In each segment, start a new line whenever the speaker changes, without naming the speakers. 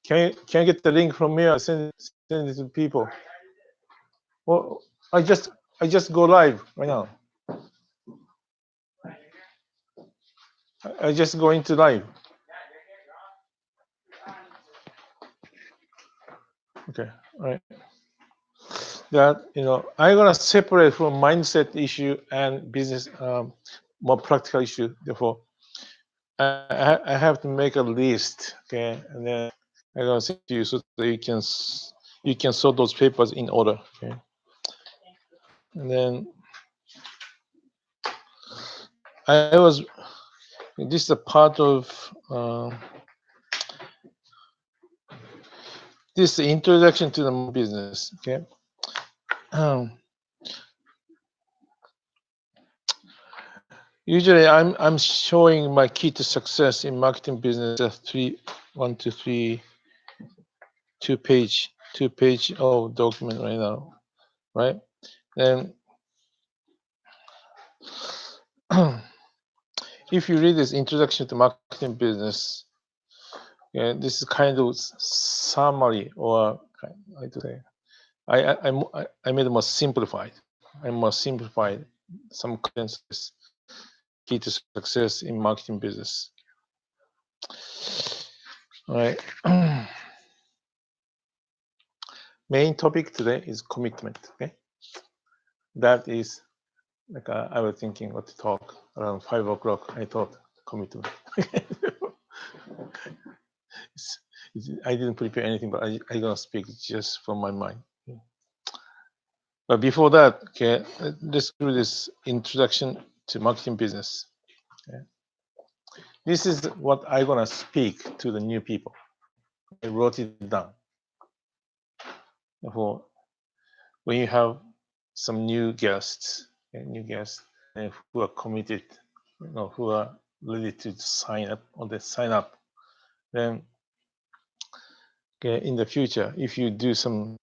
Can you get the link from me? I send it to people. Well, I just go live right now. I just go into live. Okay, all right. That I'm gonna separate from mindset issue and business, more practical issue. Therefore, I have to make a list. Okay, and then I'm gonna send to you so that you can sort those papers in order. Okay, and then I was. This is a part of. This is the introduction to the business. Okay. Usually, I'm showing my key to success in marketing business. 1, 2, 3, 2-page of document right now, right? And if you read this introduction to marketing business, yeah, this is kind of summary, or I to say, I made it more simplified. I more simplified some contents, key to success in marketing business. All right. Main topic today is commitment. Okay, that is like I was thinking what to talk around 5 o'clock. I thought commitment. I didn't prepare anything, but I'm gonna speak just from my mind. But before that, okay, let's do this introduction to marketing business. Okay. This is what I'm gonna speak to the new people. I wrote it down. Therefore, when you have some new guests, who are committed, who are ready to sign up, or they sign up, then in the future, if you do some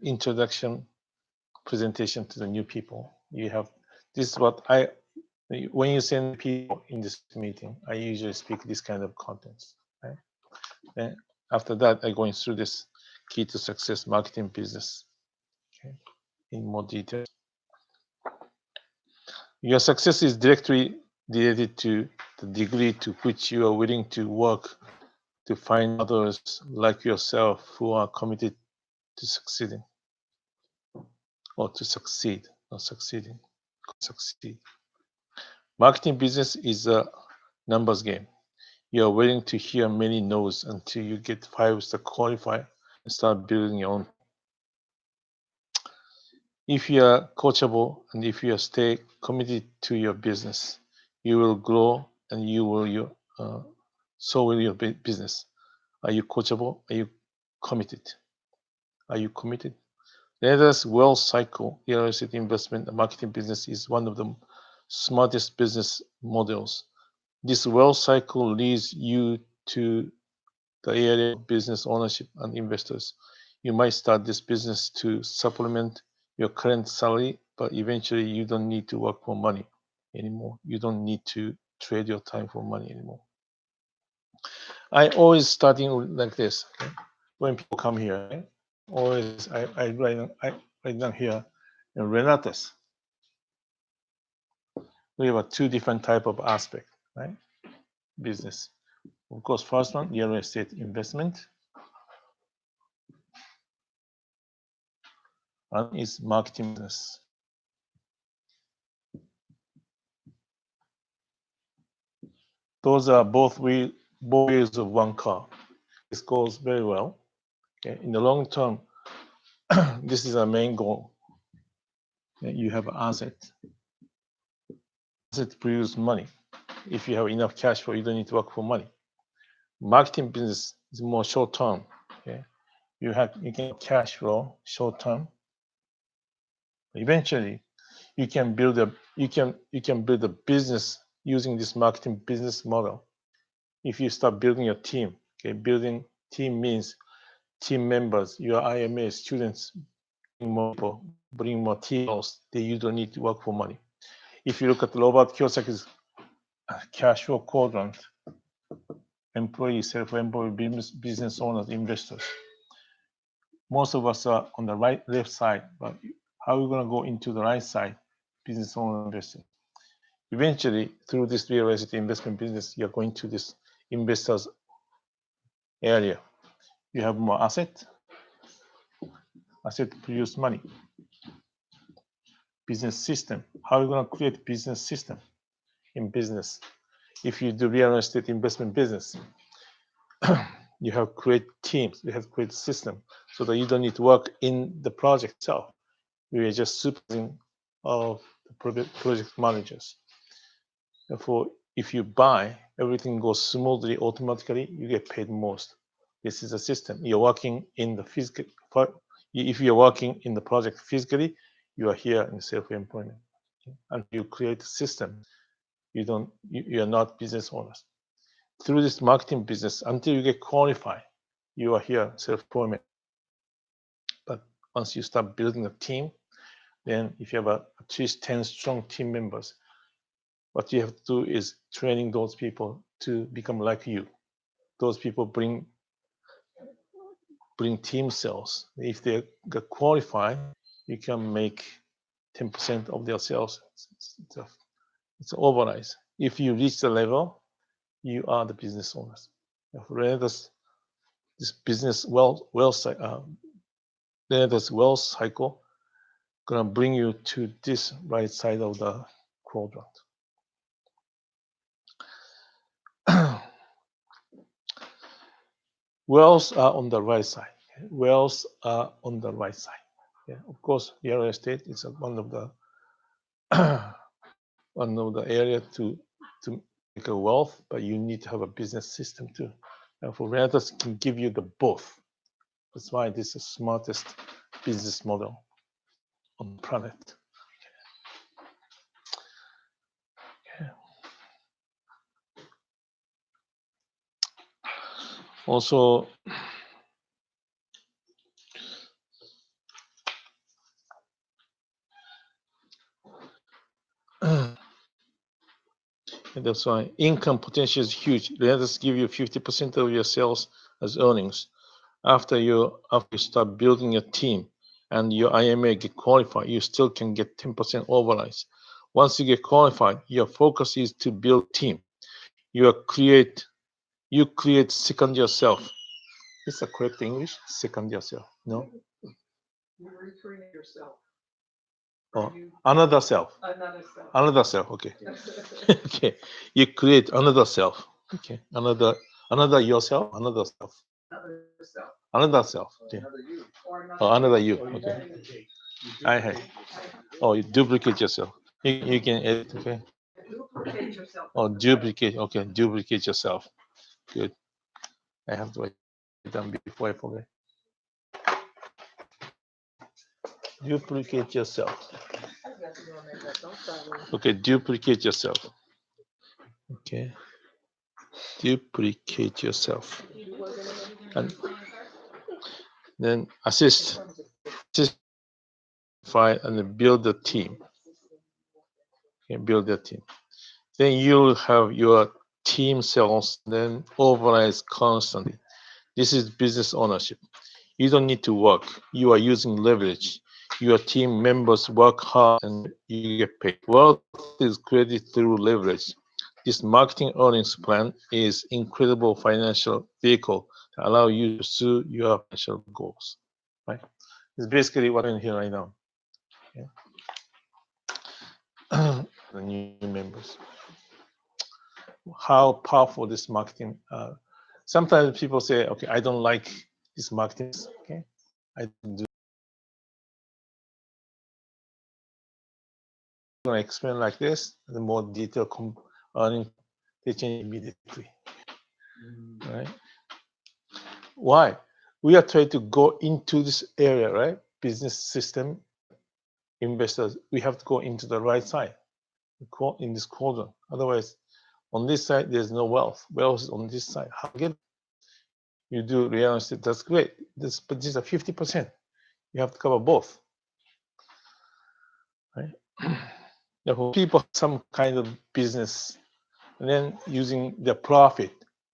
introduction presentation to the new people, you have this is what when you send people in this meeting, I usually speak this kind of contents. Right? Then after that, I'm going through this key to success marketing business, okay, in more detail. Your success is directly related to the degree to which you are willing to work to find others like yourself who are committed to succeeding, or to succeed, not succeeding, succeed. Marketing business is a numbers game. You are willing to hear many no's until you get 5 that qualify and start building your own. If you are coachable and if you stay committed to your business, you will grow, and so will your business. Are you coachable? Are you committed? Are you committed? Nether's wealth cycle, real estate investment and marketing business, is one of the smartest business models. This wealth cycle leads you to the area of business ownership and investors. You might start this business to supplement your current salary, but eventually you don't need to work for money anymore. You don't need to trade your time for money anymore. I always starting like this. Okay? When people come here, okay? Always I write down here, Renatus. We have 2 different type of aspect, right? Business. Of course, first one, real estate investment. One is marketing business. Those are both wheels of one car. This goes very well. Okay? In the long term, this is our main goal. You have an asset. Asset produce money. If you have enough cash flow, you don't need to work for money. Marketing business is more short term. Okay? You can have cash flow short term. Eventually, you can build a business using this marketing business model. If you start building your team, okay, building team means team members, your IMA students, bring more teams that you don't need to work for money. If you look at Robert Kiyosaki's cash flow quadrant, employees, self-employed business owners, investors. Most of us are on the left side, but how are we going to go into the right side, business owner, investor? Eventually, through this real estate investment business, you're going to this investors area. You have more asset produce money. Business system. How are you going to create business system in business? If you do real estate investment business, you have create teams, you have create system so that you don't need to work in the project itself. You are just supervising of the project managers. Therefore, if you buy, everything goes smoothly, automatically, you get paid most. This is a system. You're working in the physical. If you're working in the project physically, you are here in self-employment. And you create a system. You are not business owners. Through this marketing business, until you get qualified, you are here self-employment. But once you start building a team, then if you have at least 10 strong team members, what you have to do is training those people to become like you. Those people bring team sales. If they get qualified, you can make 10% of their sales. It's overnight. If you reach the level, you are the business owners. This business wealth cycle gonna bring you to this right side of the quadrant. Wells are on the right side. Wells are on the right side. Yeah, of course, real estate is one of the area to make a wealth, but you need to have a business system too. And for renters can give you the both. That's why this is the smartest business model on the planet. Yeah. Also, and that's why income potential is huge. Renters give you 50% of your sales as earnings. After you start building a team and your IMA get qualified, you still can get 10% overnight. Once you get qualified, your focus is to build team. You create second yourself. Is that correct English? Second yourself. No?
You recreate yourself.
Oh, another self.
Another self.
Another self. Okay. Okay. You create another self. Okay. Another yourself. Another self.
Another self.
Another self. Okay.
Or
another you. Okay. I have. Oh, you duplicate yourself. You can edit. Okay.
Duplicate yourself.
Oh, duplicate. Okay. Duplicate yourself. Good. I have to write it down before I forget. Duplicate yourself. Okay, duplicate yourself. Okay. Duplicate yourself. And then assist and build a team. Okay, build a team. Then you'll have your team sales, then overnight constantly. This is business ownership. You don't need to work. You are using leverage. Your team members work hard and you get paid. Wealth is created through leverage. This marketing earnings plan is incredible financial vehicle to allow you to pursue your financial goals. Right? It's basically what I'm doing here right now. Yeah. The new members. How powerful this marketing. Sometimes people say, "Okay, I don't like this marketing." Okay, I do. I'm going to explain like this. The more detailed earning they change immediately. Right? Why? We are trying to go into this area, right? Business system, investors. We have to go into the right side in this quadrant. Otherwise, on this side, there's no wealth. Wealth is on this side. How get you do real estate? That's great. But these are 50%. You have to cover both. Right? Therefore, people have some kind of business and then using the profit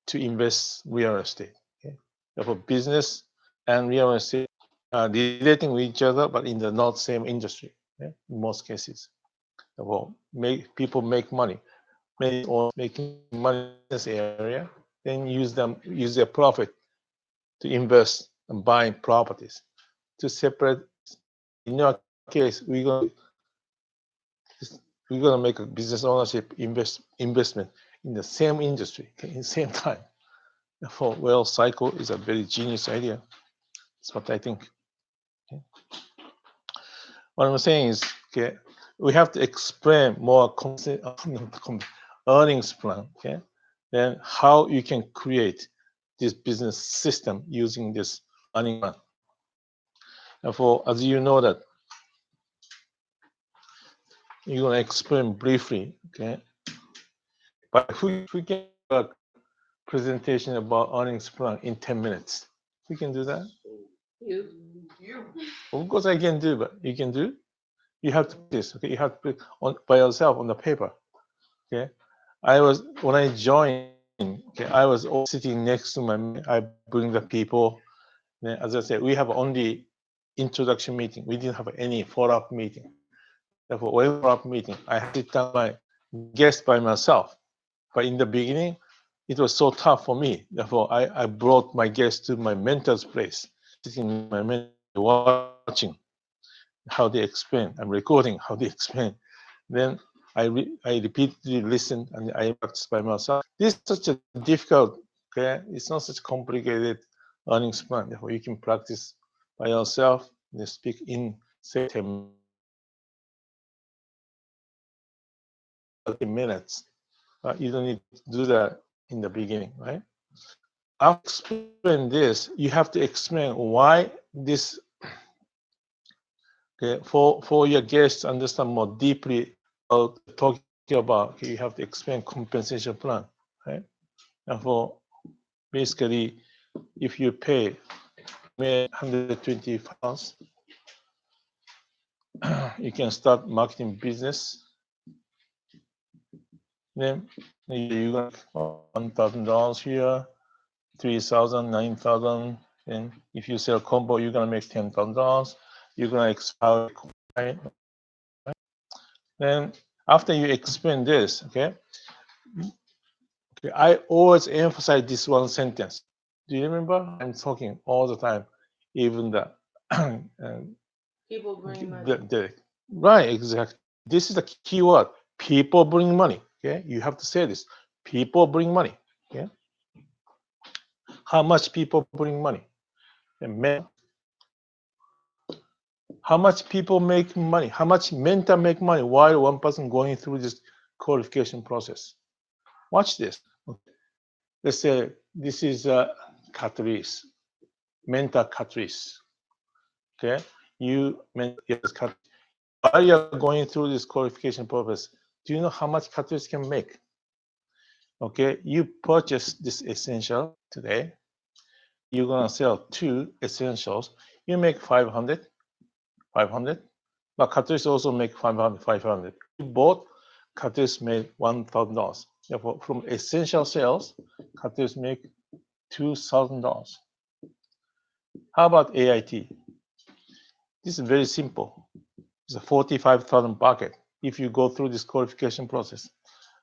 to invest real estate. Okay? Therefore, business and real estate are relating with each other, but in the not same industry. Okay? In most cases, therefore, people make money, or making money in this area, then use their profit to invest and buy properties. To separate, in your case, we're gonna make a business ownership investment in the same industry, okay, in the same time. Therefore, wealth cycle is a very genius idea. That's what I think. Okay. What I'm saying is, okay, we have to explain more earnings plan, okay, then how you can create this business system using this earning plan. Therefore, as you know that, you're gonna explain briefly, okay. But if we can do a presentation about earnings plan in 10 minutes, we can do that.
You.
Of course, I can do, but you can do. You have to put this, okay. You have to put on by yourself on the paper, okay. When I joined, okay, I was all sitting next to I bring the people. Then, as I said, we have only introduction meeting. We didn't have any follow-up meeting. Therefore, when follow-up meeting, I had to sit down my guest by myself. But in the beginning, it was so tough for me. Therefore, I brought my guest to my mentor's place, sitting with my mentor, watching how they explain. I'm recording how they explain. Then I repeatedly listened and I practiced by myself. This is such a difficult, okay? It's not such complicated earnings plan. Therefore, you can practice by yourself and speak in, say, 10 minutes. You don't need to do that in the beginning, right? I'll explain this. You have to explain why this, okay, for your guests to understand more deeply about talking about, okay, you have to explain compensation plan, right? And for basically, if you pay £120, you can start marketing business. Then you got $1,000 here, 3,000, 9,000. And if you sell combo, you're gonna make $10,000. You're gonna expire. Right? Then after you explain this, okay, I always emphasize this one sentence. Do you remember? I'm talking all the time, even the
People bring money.
right, exactly. This is the key word. People bring money. Okay, you have to say this. People bring money. Okay, how much people bring money? And how much people make money? How much mentor make money while one person going through this qualification process? Watch this. Let's say this is Catrice, mentor Catrice. Okay, yes, while you're going through this qualification process, do you know how much Catrice can make? Okay, you purchase this essential today. You're gonna sell 2 essentials. You make 500, but Catrice also make 500. You bought, Catrice made $1,000. Therefore, from essential sales, Catrice make $2,000. How about AIT? This is very simple. It's a 45,000 bucket. If you go through this qualification process,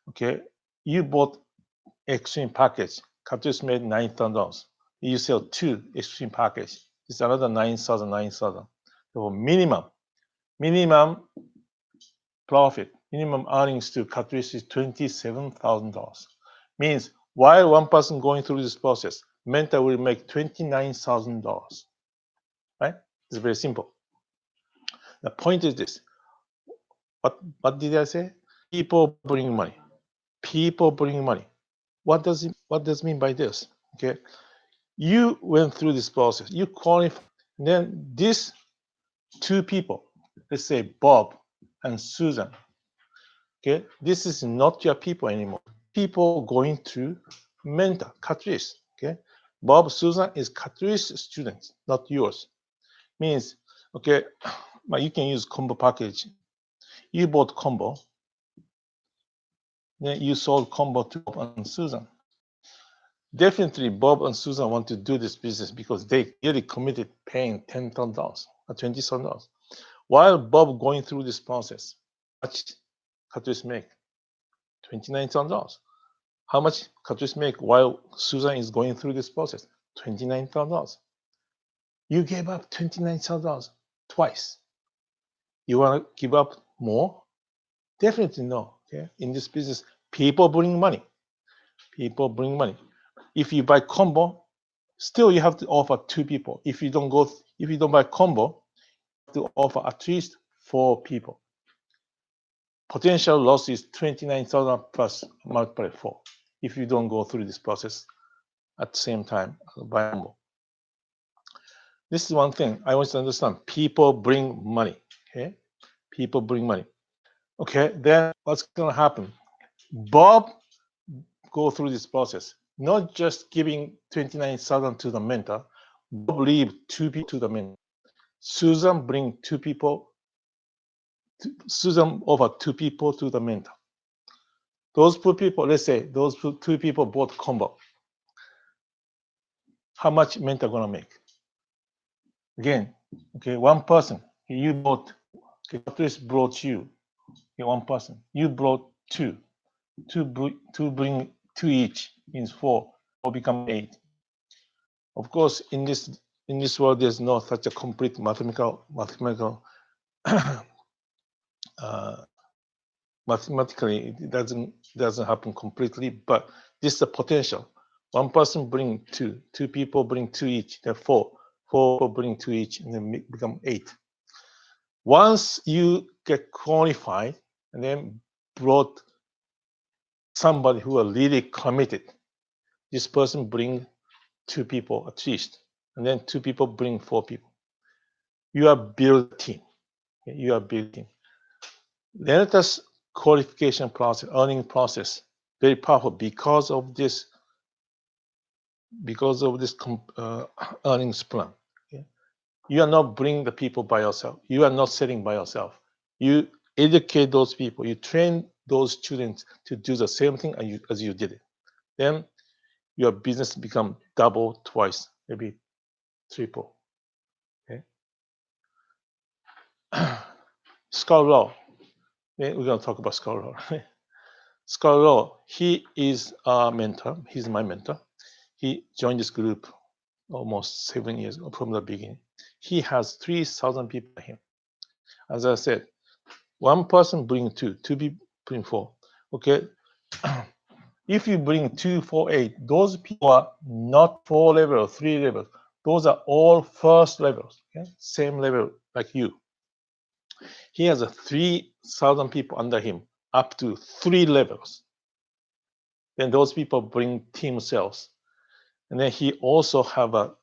okay, you bought extreme package. Catrice made $9,000. You sell 2 extreme package. It's another 9,000. So minimum profit, minimum earnings to Catrice is $27,000. Means while one person going through this process, mentor will make $29,000. Right? It's very simple. The point is this. What did I say? People bring money. People bring money. What does it mean by this? Okay, you went through this process. You qualify. Then these 2 people, let's say Bob and Susan. Okay, this is not your people anymore. People going to mentor Catrice. Okay, Bob, Susan is Catrice students, not yours. Means, okay, but you can use combo package. You bought combo, then you sold combo to Bob and Susan. Definitely, Bob and Susan want to do this business because they really committed paying $10,000 or $20,000. While Bob going through this process, how much Cartridge make? $29,000. How much Cartridge make while Susan is going through this process? $29,000. You gave up $29,000 twice. You want to give up more? Definitely no. Okay. In this business, people bring money. People bring money. If you buy combo, still you have to offer 2 people. If you don't buy combo, you have to offer at least 4 people. Potential loss is 29,000 plus multiply 4 if you don't go through this process at the same time buy combo. This is one thing I want you to understand. People bring money. Okay, people bring money. Okay, then what's going to happen? Bob go through this process, not just giving 29,000 to the mentor. Bob leave 2 people to the mentor. Susan bring 2 people. Susan offer 2 people to the mentor. Those 2 people, let's say those 2 people bought combo. How much mentor gonna make? Again, okay, one person. You bought. Okay, Patrice brought you. Okay, one person. You brought 2. 2 bring 2 each means 4. 4 become 8. Of course, in this world, there's no such a complete mathematically it doesn't happen completely, but this is the potential. One person bring 2, 2 people bring 2 each, then 4, 4 people bring 2 each, and then become 8. Once you get qualified and then brought somebody who are really committed, this person bring 2 people at least, and then 2 people bring 4 people. You are build a team. You are building. Relentless qualification process, earning process, very powerful because of this earnings plan. Okay? You are not bringing the people by yourself. You are not selling by yourself. You educate those people. You train those students to do the same thing as you did it. Then your business become double, twice, maybe triple. Okay. Scott Law. We're going to talk about Scott Law. Scott Law, he is a mentor. He's my mentor. He joined this group almost 7 years from the beginning. He has 3,000 people by him. As I said, one person bring 2, 2 people bring 4. Okay. If you bring 2, 4, 8, those people are not 4 levels, 3 levels. Those are all first levels. Okay? Same level like you. He has 3,000 people under him, up to 3 levels. Then those people bring team sales. And then he also have a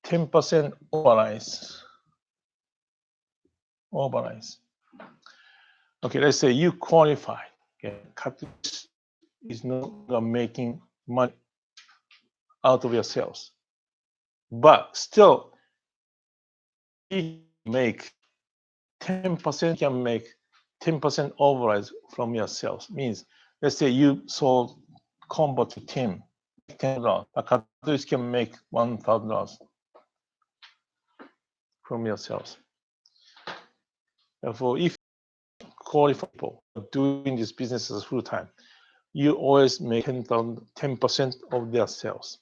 10% overrides. Okay, let's say you qualify. Okay, Cartridge is no longer making money out of your sales, but still, he make 10%. Can make 10% overrides from your sales. Means, let's say you sold combo to Tim, $10, but Cartridge can make $1,000 from your sales. Therefore, if you qualify people doing this business as full time, you always make 10% of their sales.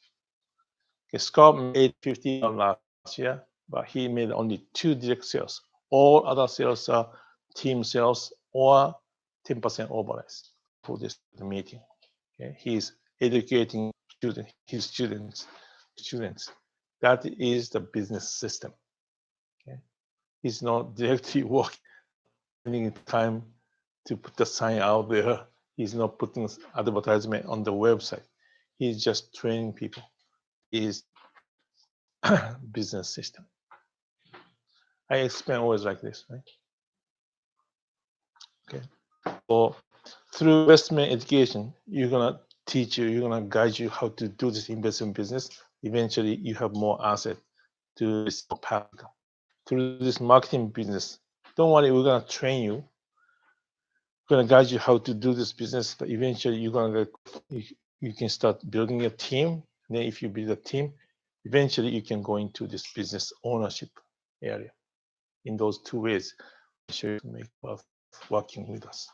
Okay, Scott made $50 last year, but he made only 2 direct sales. All other sales are team sales or 10% overrides for this meeting. Okay, he's educating his students. That is the business system. Okay, he's not directly working, spending time to put the sign out there. He's not putting advertisement on the website. He's just training people. Is business system. I explain always like this, right? Okay. So through investment education, you're gonna you're gonna guide you how to do this investment business. Eventually, you have more asset to path. Through this marketing business, don't worry, we're gonna train you. We're gonna guide you how to do this business, but eventually you're gonna you can start building a team. And then if you build a team, eventually you can go into this business ownership area. In those two ways, I'm sure you can make worth working with us.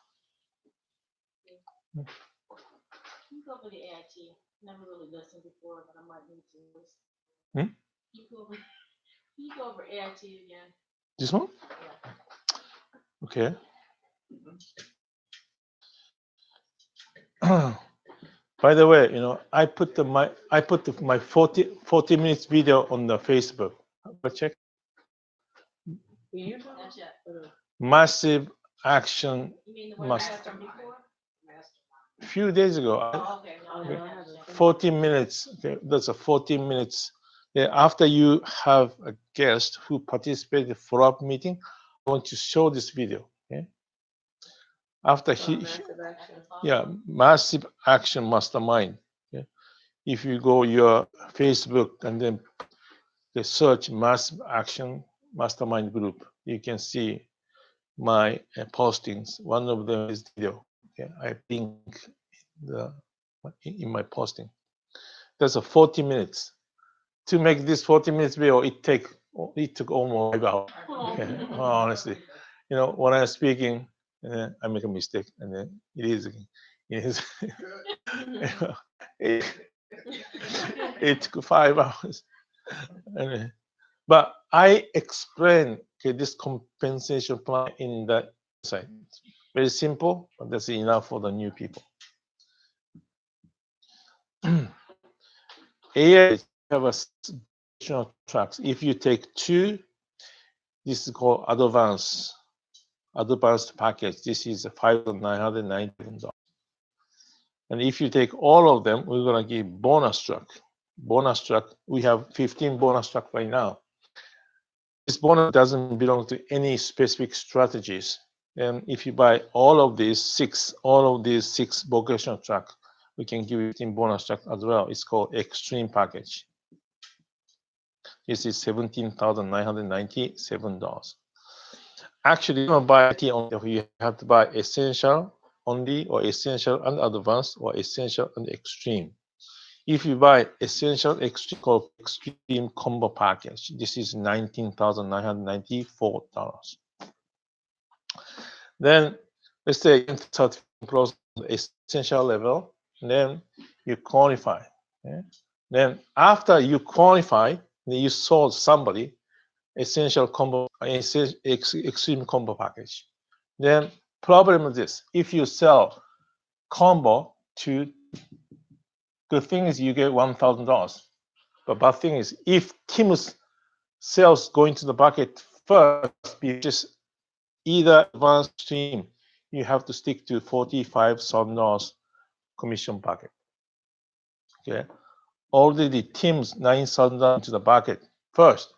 Can you go over the AIT? Never really listened before, but I might need to listen.
Hmm?
Can you go over AIT again?
This one?
Yeah.
Okay. By the way, I put my 40 minutes video on the Facebook. Go check.
You
Not yet.
Massive action.
You mean the one
Must-
I had from before?
A few days ago,
Oh, okay. No, I
no,
haven't
I
had a
haven't.
chance.
40 minutes. Okay, that's a 14 minutes. Then after you have a guest who participated in the follow-up meeting, I want to show this video. Okay. After
Massive action.
yeah, massive action mastermind. Okay. If you go your Facebook and then the search massive action mastermind group, you can see my postings. One of them is video. Okay, I think in my posting. That's a 40 minutes. To make this 40 minutes video, it took almost 5 hours. Okay, honestly, when I'm speaking, I make a mistake, and then it is it, it took 5 hours. Anyway, but I explain this compensation plan in the site. Very simple, but that's enough for the new people. AI have a tracks. If you take 2, this is called advanced package. This is $5,990. And if you take all of them, we're gonna give bonus track. Bonus track, we have 15 bonus track right now. This bonus doesn't belong to any specific strategies. And if you buy all of these 6 vocational track, we can give you 15 bonus track as well. It's called extreme package. This is $17,997. Actually, you don't buy IT only. You have to buy essential only, or essential and advanced, or essential and extreme. If you buy essential extreme, called extreme combo package, this is $19,994. Then let's say 30% essential level, then you qualify. Okay? Then after you qualify, then you sold somebody essential combo, extreme combo package. Then problem is this: if you sell combo to, good thing is you get $1,000. But bad thing is if Tim's sales go into the bucket first, just either advanced stream, you have to stick to $45,000 commission bucket. Okay, already Tim's $9,000 into the bucket first.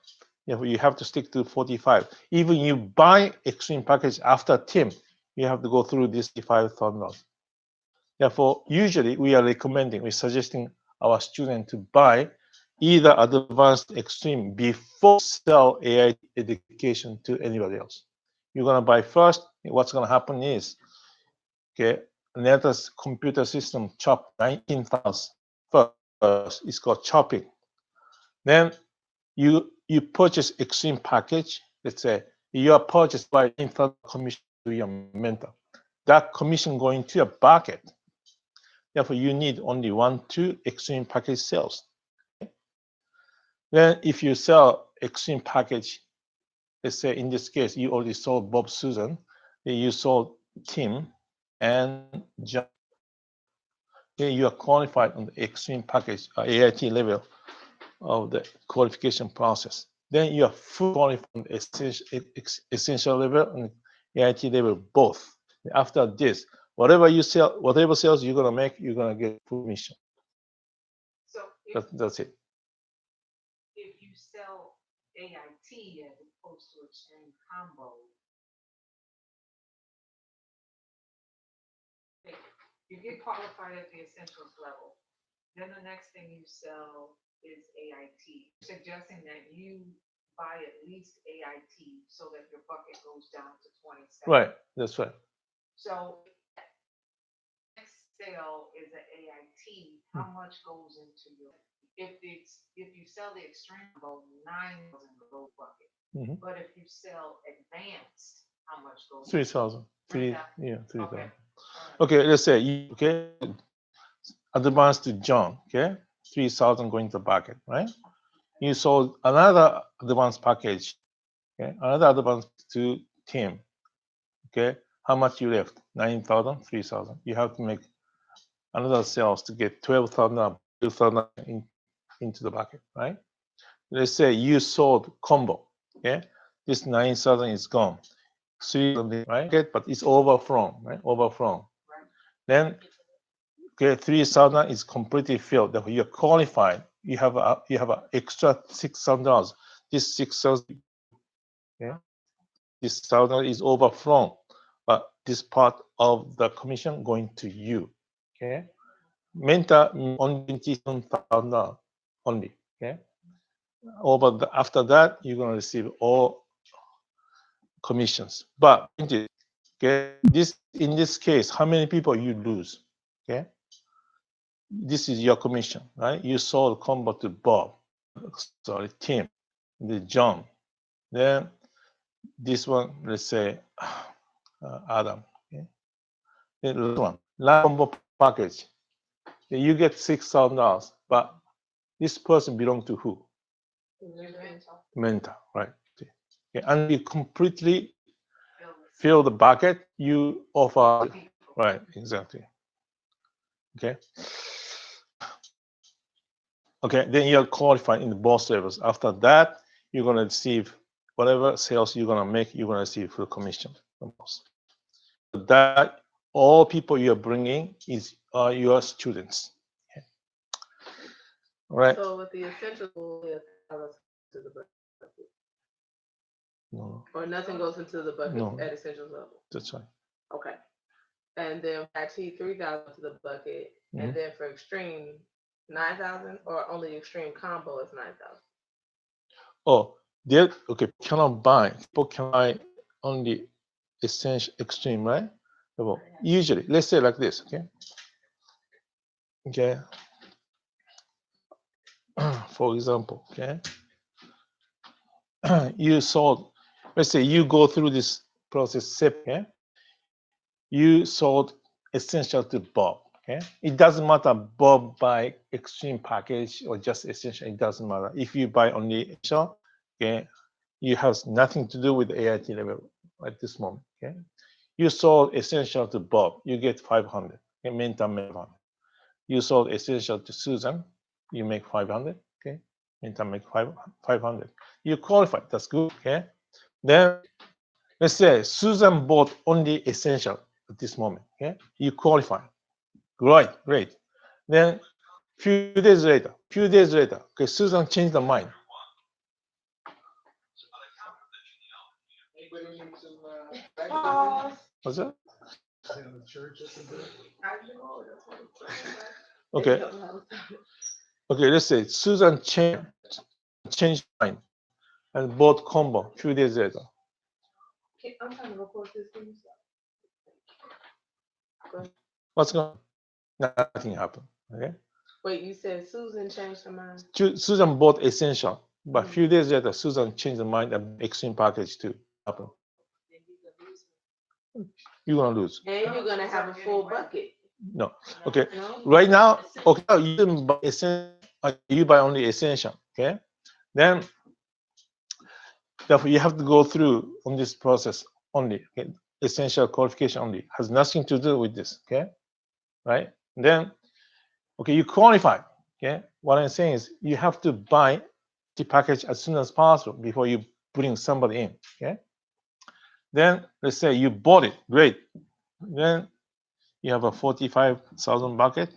You have to stick to 45. Even you buy extreme package after Tim, you have to go through this $5,000. Therefore, usually we're suggesting our student to buy either advanced extreme before sell AI education to anybody else. You're gonna buy first. What's gonna happen is, okay, Neta's computer system chop 19,000 first. It's called chopping. Then you purchase extreme package. Let's say you are purchased by 19,000 commission to your mentor. That commission going to your bucket. Therefore, you need only 2 extreme package sales. Then if you sell extreme package, let's say in this case, you already sold Bob Susan, then you sold Tim and John. Then you are qualified on the extreme package, AIT level of the qualification process. Then you are full qualified on the essential level and AIT level both. After this, whatever sales you're gonna make, you're gonna get full commission.
So
That's it.
if you sell AIT as opposed to extreme combo, you get qualified at the essentials level. Then the next thing you sell is AIT, suggesting that you buy at least AIT so that your bucket goes down to 27.
Right, that's right.
So next sale is an AIT, how much goes into your, if you sell the extreme combo, 9,000 goes bucket.
Mhm.
But if you sell advanced, how much goes?
3,000.
Right now?
3,000.
Okay. All right.
Okay, let's say you advanced to John, okay? 3,000 going to the bucket, right? You sold another advanced package, okay? Another advanced to Tim, okay? How much you left? 9,000, 3,000. You have to make another sales to get 12,000 or 2,000 into the bucket, right? Let's say you sold combo, okay? This 9,000 is gone. 3,000, right? But it's overflown, right? Overflown.
Right.
Then, okay, 3,000 is completely filled. Therefore, you're qualified. You have a extra $6,000. This 6,000, okay? This 1,000 is overflown, but this part of the commission going to you, okay? Mentor only 27,000 only, okay? After that, you're gonna receive all commissions. But okay, in this case, how many people you lose? Okay, this is your commission, right? You sold combo to Bob, sorry, Tim, the John. Then this one, let's say Adam. Okay, then last combo package, you get $6,000, but this person belong to who? Mentor, right? Okay, and you completely fill the bucket, you offer, right, exactly. Okay. Okay, then you're qualified in both levels. After that, you're gonna receive whatever sales you're gonna make, you're gonna receive full commission from both. That all people you're bringing are your students. Okay. All right.
So with the essential to the bucket,
No,
or nothing goes into the bucket
No.
at essentials level.
that's right.
Okay. And then IT 3,000 to the bucket, and then for extreme 9,000, or only extreme combo is 9,000.
Oh, there. Okay, cannot buy. People can buy only essential extreme, right? Well, usually, let's say like this. Okay. Okay. For example, okay, you sold. Let's say you go through this process. Okay, you sold essential to Bob. Okay, it doesn't matter Bob buy extreme package or just essential. It doesn't matter if you buy only essential. Okay, you have nothing to do with AIT level at this moment. Okay, you sold essential to Bob. You get 500. Okay, mentor 500. You sold essential to Susan. You make 500. Okay, mentor make 500. You qualify. That's good. Okay, then let's say Susan bought only essential at this moment. Okay, you qualify. Great. Then few days later, okay, Susan changed her mind. What's that? Okay. Okay, let's say Susan changed mind and bought combo few days later.
I'm trying to record this.
What's going on? Nothing happened. Okay.
Wait, you said Susan changed her mind?
Susan bought essential, but few days later, Susan changed her mind and extreme package too. Happen. You're gonna lose.
And you're gonna have a full bucket.
No. Okay.
No?
Right now, okay, you didn't buy essential. You buy only essential. Okay. Then, therefore, you have to go through on this process only. Okay? Essential qualification only has nothing to do with this. Okay. Right. Then, okay, you qualify. Okay. What I'm saying is you have to buy the package as soon as possible before you bring somebody in. Okay. Then let's say you bought it. Great. Then you have a 45,000 bucket,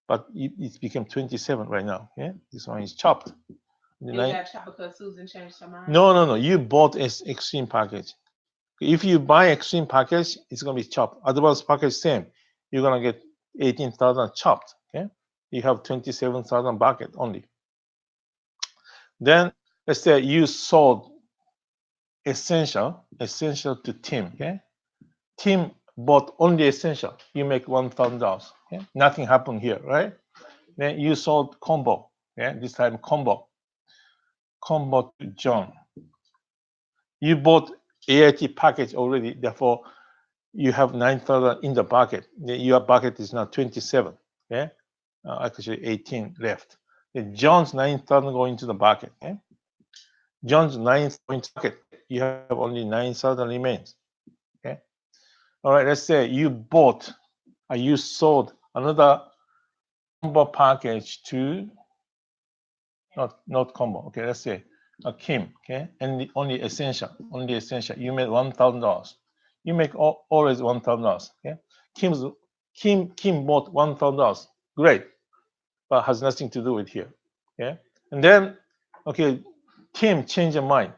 but it became 27 right now. Yeah, this one is chopped.
You got chopped because Susan changed her mind?
No. You bought an extreme package. If you buy extreme package, it's gonna be chopped. Advanced package same. You're gonna get 18,000 chopped. Okay, you have 27,000 bucket only. Then let's say you sold essential to Tim. Okay, Tim bought only essential, you make $1,000. Okay? Nothing happened here, right? Then you sold combo. Okay? This time combo to John. You bought AIT package already, therefore you have 9,000 in the bucket. Your bucket is now 27. Okay? Actually 18 left. John's 9,000 going to the bucket. Okay? John's 9,000 going to the bucket. You have only 9,000 remains. Okay. All right. Let's say you bought, you sold another combo package to not combo. Okay. Let's say Kim. Okay. And only essential. You made $1,000. You make always $1,000. Okay. Kim bought $1,000. Great, but has nothing to do with here. Okay. And then, okay, Tim changed your mind.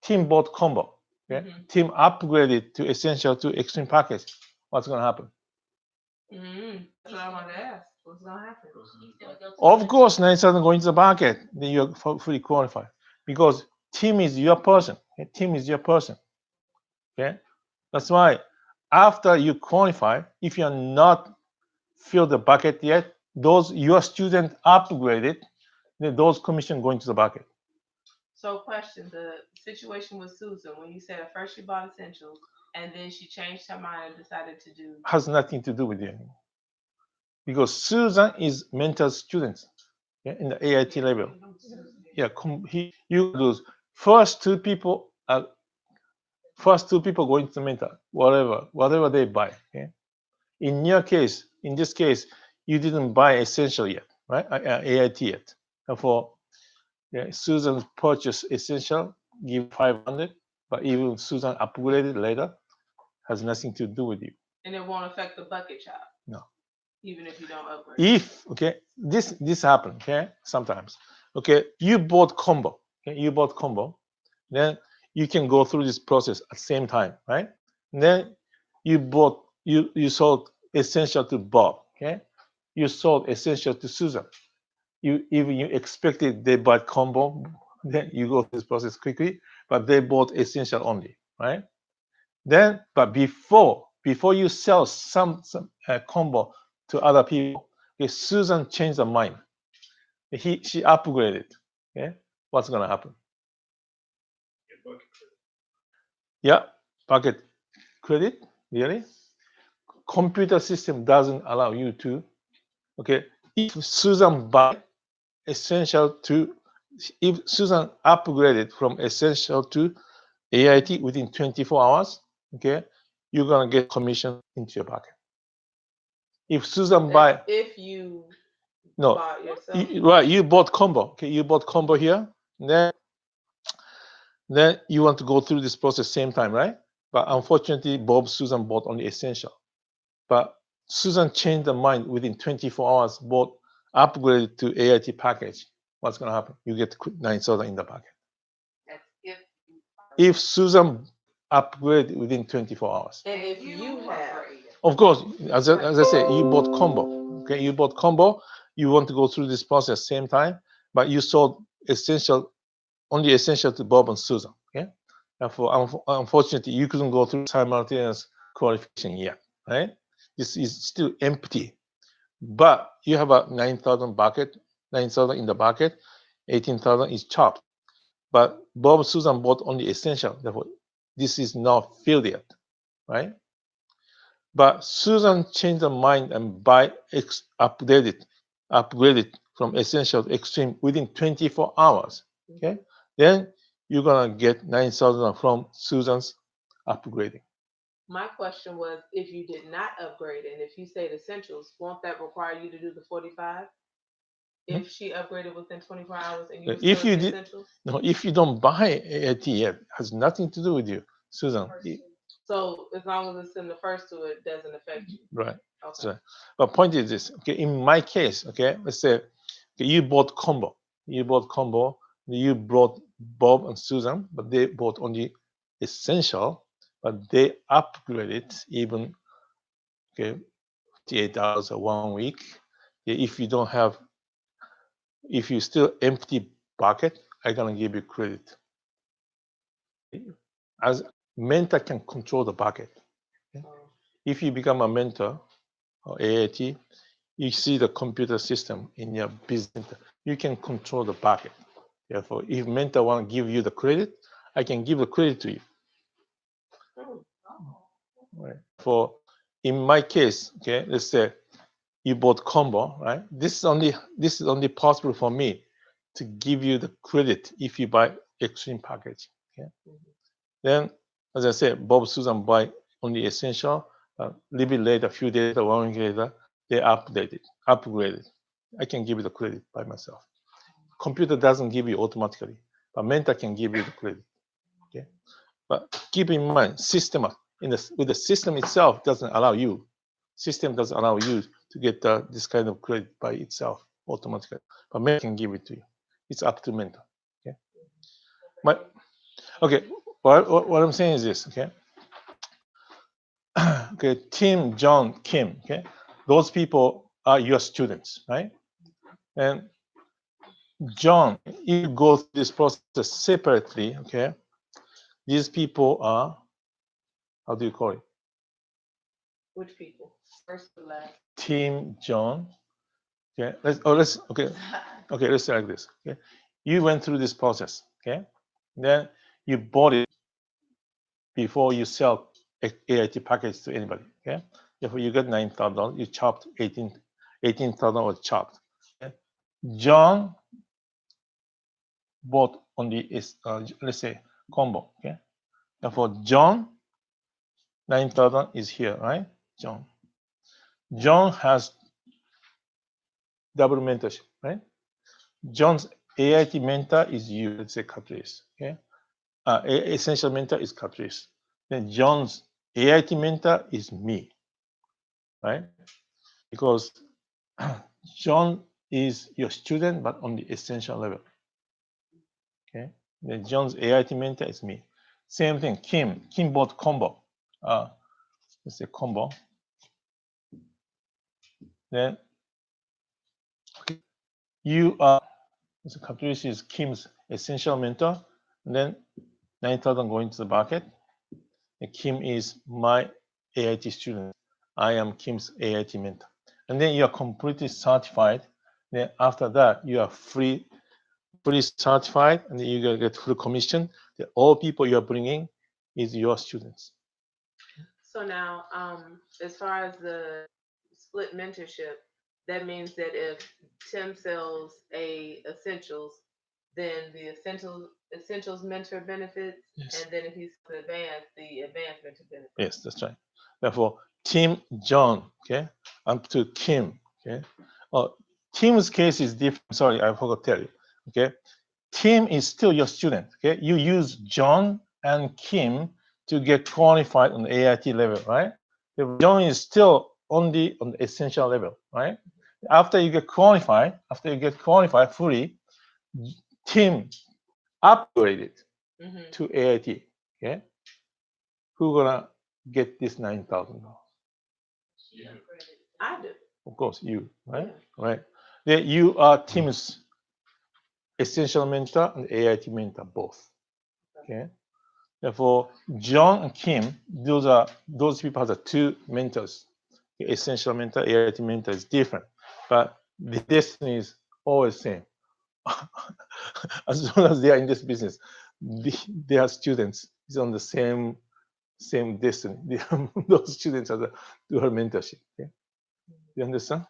Tim bought combo. Okay. Tim upgraded to essential to extreme package. What's gonna happen?
That's what I want to ask. What's gonna happen?
He's gonna go to
Of
the
course, 9,000 going to the bucket. Then you're fully qualified because Tim is your person. Okay? Tim is your person. Okay. That's why after you qualify, if you're not filled the bucket yet, those your student upgraded, then those commission going to the bucket.
So, question: the situation with Susan when you said at first she bought essentials and then she changed her mind and decided to do.
Has nothing to do with you anymore. Because Susan is mentor students, yeah, in the AIT level. Yeah, you lose first two people going to mentor, whatever they buy. Okay? In this case, you didn't buy essential yet, right? AIT yet. Therefore, Susan purchased essential, give 500, but even Susan upgraded later, has nothing to do with you.
And it won't affect the bucket chop.
No.
Even if you don't upgrade.
If this happens, okay, sometimes, okay, you bought combo, then you can go through this process at the same time, right? And then you sold essential to Bob, okay? You sold essential to Susan. You expected they bought combo, then you go through this process quickly, but they bought essential only, right? Then, but before you sell some combo to other people, okay, Susan changed her mind. She upgraded. Okay, what's gonna happen? Yeah, bucket credit. Really? Computer system doesn't allow you to. Okay, if Susan buy essential to, if Susan upgraded from essential to AIT within 24 hours, okay, you're gonna get commission into your pocket. If Susan buy,
if you
no,
bought yourself.
right, you bought combo. Okay, you bought combo here. Then you want to go through this process same time, right? But unfortunately, Susan bought only essential. But Susan changed her mind within 24 hours, bought upgraded to AIT package. What's gonna happen? You get 9,000 in the pocket.
That's if.
If Susan upgrade within 24 hours.
And if you have.
Of course, as I say, you bought combo. Okay, you bought combo. You want to go through this process same time, but you sold only essential to Bob and Susan. Okay, therefore, unfortunately, you couldn't go through simultaneous qualification yet. Right? This is still empty, but you have a 9,000 bucket, 9,000 in the bucket, 18,000 is chopped. But Bob and Susan bought only essential. Therefore, this is not filled yet, right? But Susan changed her mind and upgraded from essential to extreme within 24 hours. Okay, then you're gonna get 9,000 from Susan's upgrading.
My question was, if you did not upgrade and if you stayed essentials, won't that require you to do the 45? If she upgraded within 24 hours and you
If you did,
essentials?
no, if you don't buy AIT yet, has nothing to do with you, Susan.
So as long as it's in the first two, it doesn't affect you.
Right.
Okay.
So, but point is this. Okay, in my case, okay, let's say okay, you bought combo. You brought Bob and Susan, but they bought only essential, but they upgraded even 58 hours or 1 week. Okay, if you still empty bucket, I'm gonna give you credit. As mentor can control the bucket. Okay? If you become a mentor or AIT, you see the computer system in your business. You can control the bucket. Therefore, if mentor want to give you the credit, I can give the credit to you.
Oh,
Right. For in my case, okay, let's say you bought combo, right? This is only possible for me to give you the credit if you buy extreme package. Okay. Then, as I said, Bob Susan buy only essential. A little bit later, a few days later, 1 week later, they upgraded. I can give you the credit by myself. Computer doesn't give you automatically, but mentor can give you the credit. Okay. But keep in mind, with the system itself doesn't allow you. System doesn't allow you to get this kind of credit by itself automatically. But mentor can give it to you. It's up to mentor. Okay. Okay. What I'm saying is this. Okay. Okay. Tim, John, Kim. Okay. Those people are your students, right? And John, you go through this process separately. Okay. These people are, how do you call it?
which people? First to last.
Tim, John. Okay, let's say like this. Okay, you went through this process. Okay, then you bought it before you sell AIT package to anybody. Okay, therefore you got $9,000. You chopped 18,000 was chopped. Okay? John bought on the let's say combo. Okay, therefore John 9,000 is here, right? John has double mentorship, right? John's AIT mentor is you, let's say Caprice. Okay, essential mentor is Caprice. Then John's AIT mentor is me, right? Because John is your student, but on the essential level. Okay, then John's AIT mentor is me. Same thing, Kim. Kim bought combo. Let's say combo. Then okay, you are. So Caprice is Kim's essential mentor. And then 9,000 going to the bucket. And Kim is my AIT student. I am Kim's AIT mentor. And then you are completely certified. Then after that, you are fully certified, and then you're gonna get full commission. The all people you are bringing is your students.
So now, as far as the split mentorship, that means that if Tim sells a essentials, then the essentials mentor benefits,
Yes.
and then if he's the advanced mentor benefits.
Yes, that's right. Therefore, Tim, John, okay, up to Kim, okay. Tim's case is different. Sorry, I forgot to tell you. Okay, Tim is still your student. Okay, you use John and Kim to get qualified on the AIT level, right? John is still only on the essential level, right? After you get qualified fully, Tim upgraded to AIT. Okay, who gonna get this $9,000?
I do.
Of course, you, right? Right. Then you are Tim's essential mentor and AIT mentor both. Okay. Therefore, John and Kim, those people have the two mentors. The essential mentor, AIT mentor is different, but the destiny is always same. As long as they are in this business, they are students. It's on the same destiny. Those students are the dual mentorship. Okay? You understand?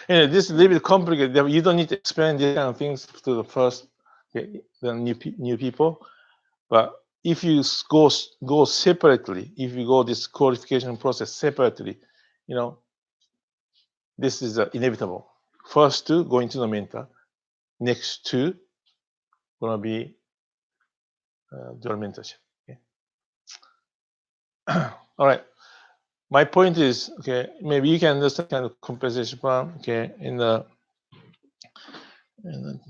Anyway, this is a little bit complicated. You don't need to explain these kind of things to the new people. But if you go separately, if you go this qualification process separately, this is inevitable. First two going to the mentor, next two gonna be dual mentorship. Okay. All right. My point is, okay, maybe you can understand kind of compensation plan, okay, in the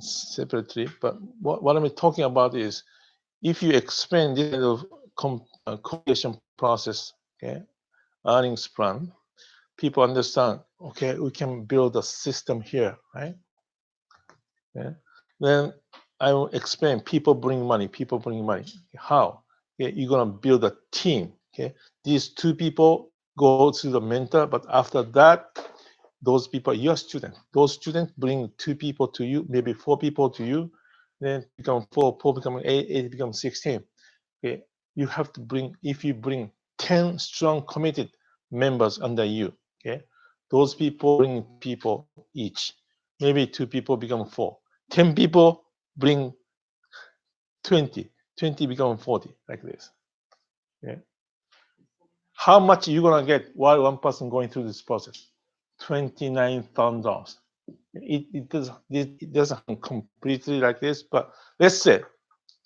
separately. But what I'm talking about is, if you explain this kind of compensation process, okay, earnings plan, people understand, okay, we can build a system here, right? Okay. Then I will explain people bring money. How? Okay, you're gonna build a team. Okay, these 2 people go to the mentor, but after that, those people are your students. Those students bring 2 people to you, maybe 4 people to you, then become 4, 4 become 8, 8 become 16. Okay, you have to bring, if you bring 10 strong committed members under you, okay, those people bring people each. Maybe 2 people become 4. 10 people bring 20. 20 become 40, like this. Okay. How much you gonna get while one person going through this process? $29,000. It doesn't completely like this, but let's say,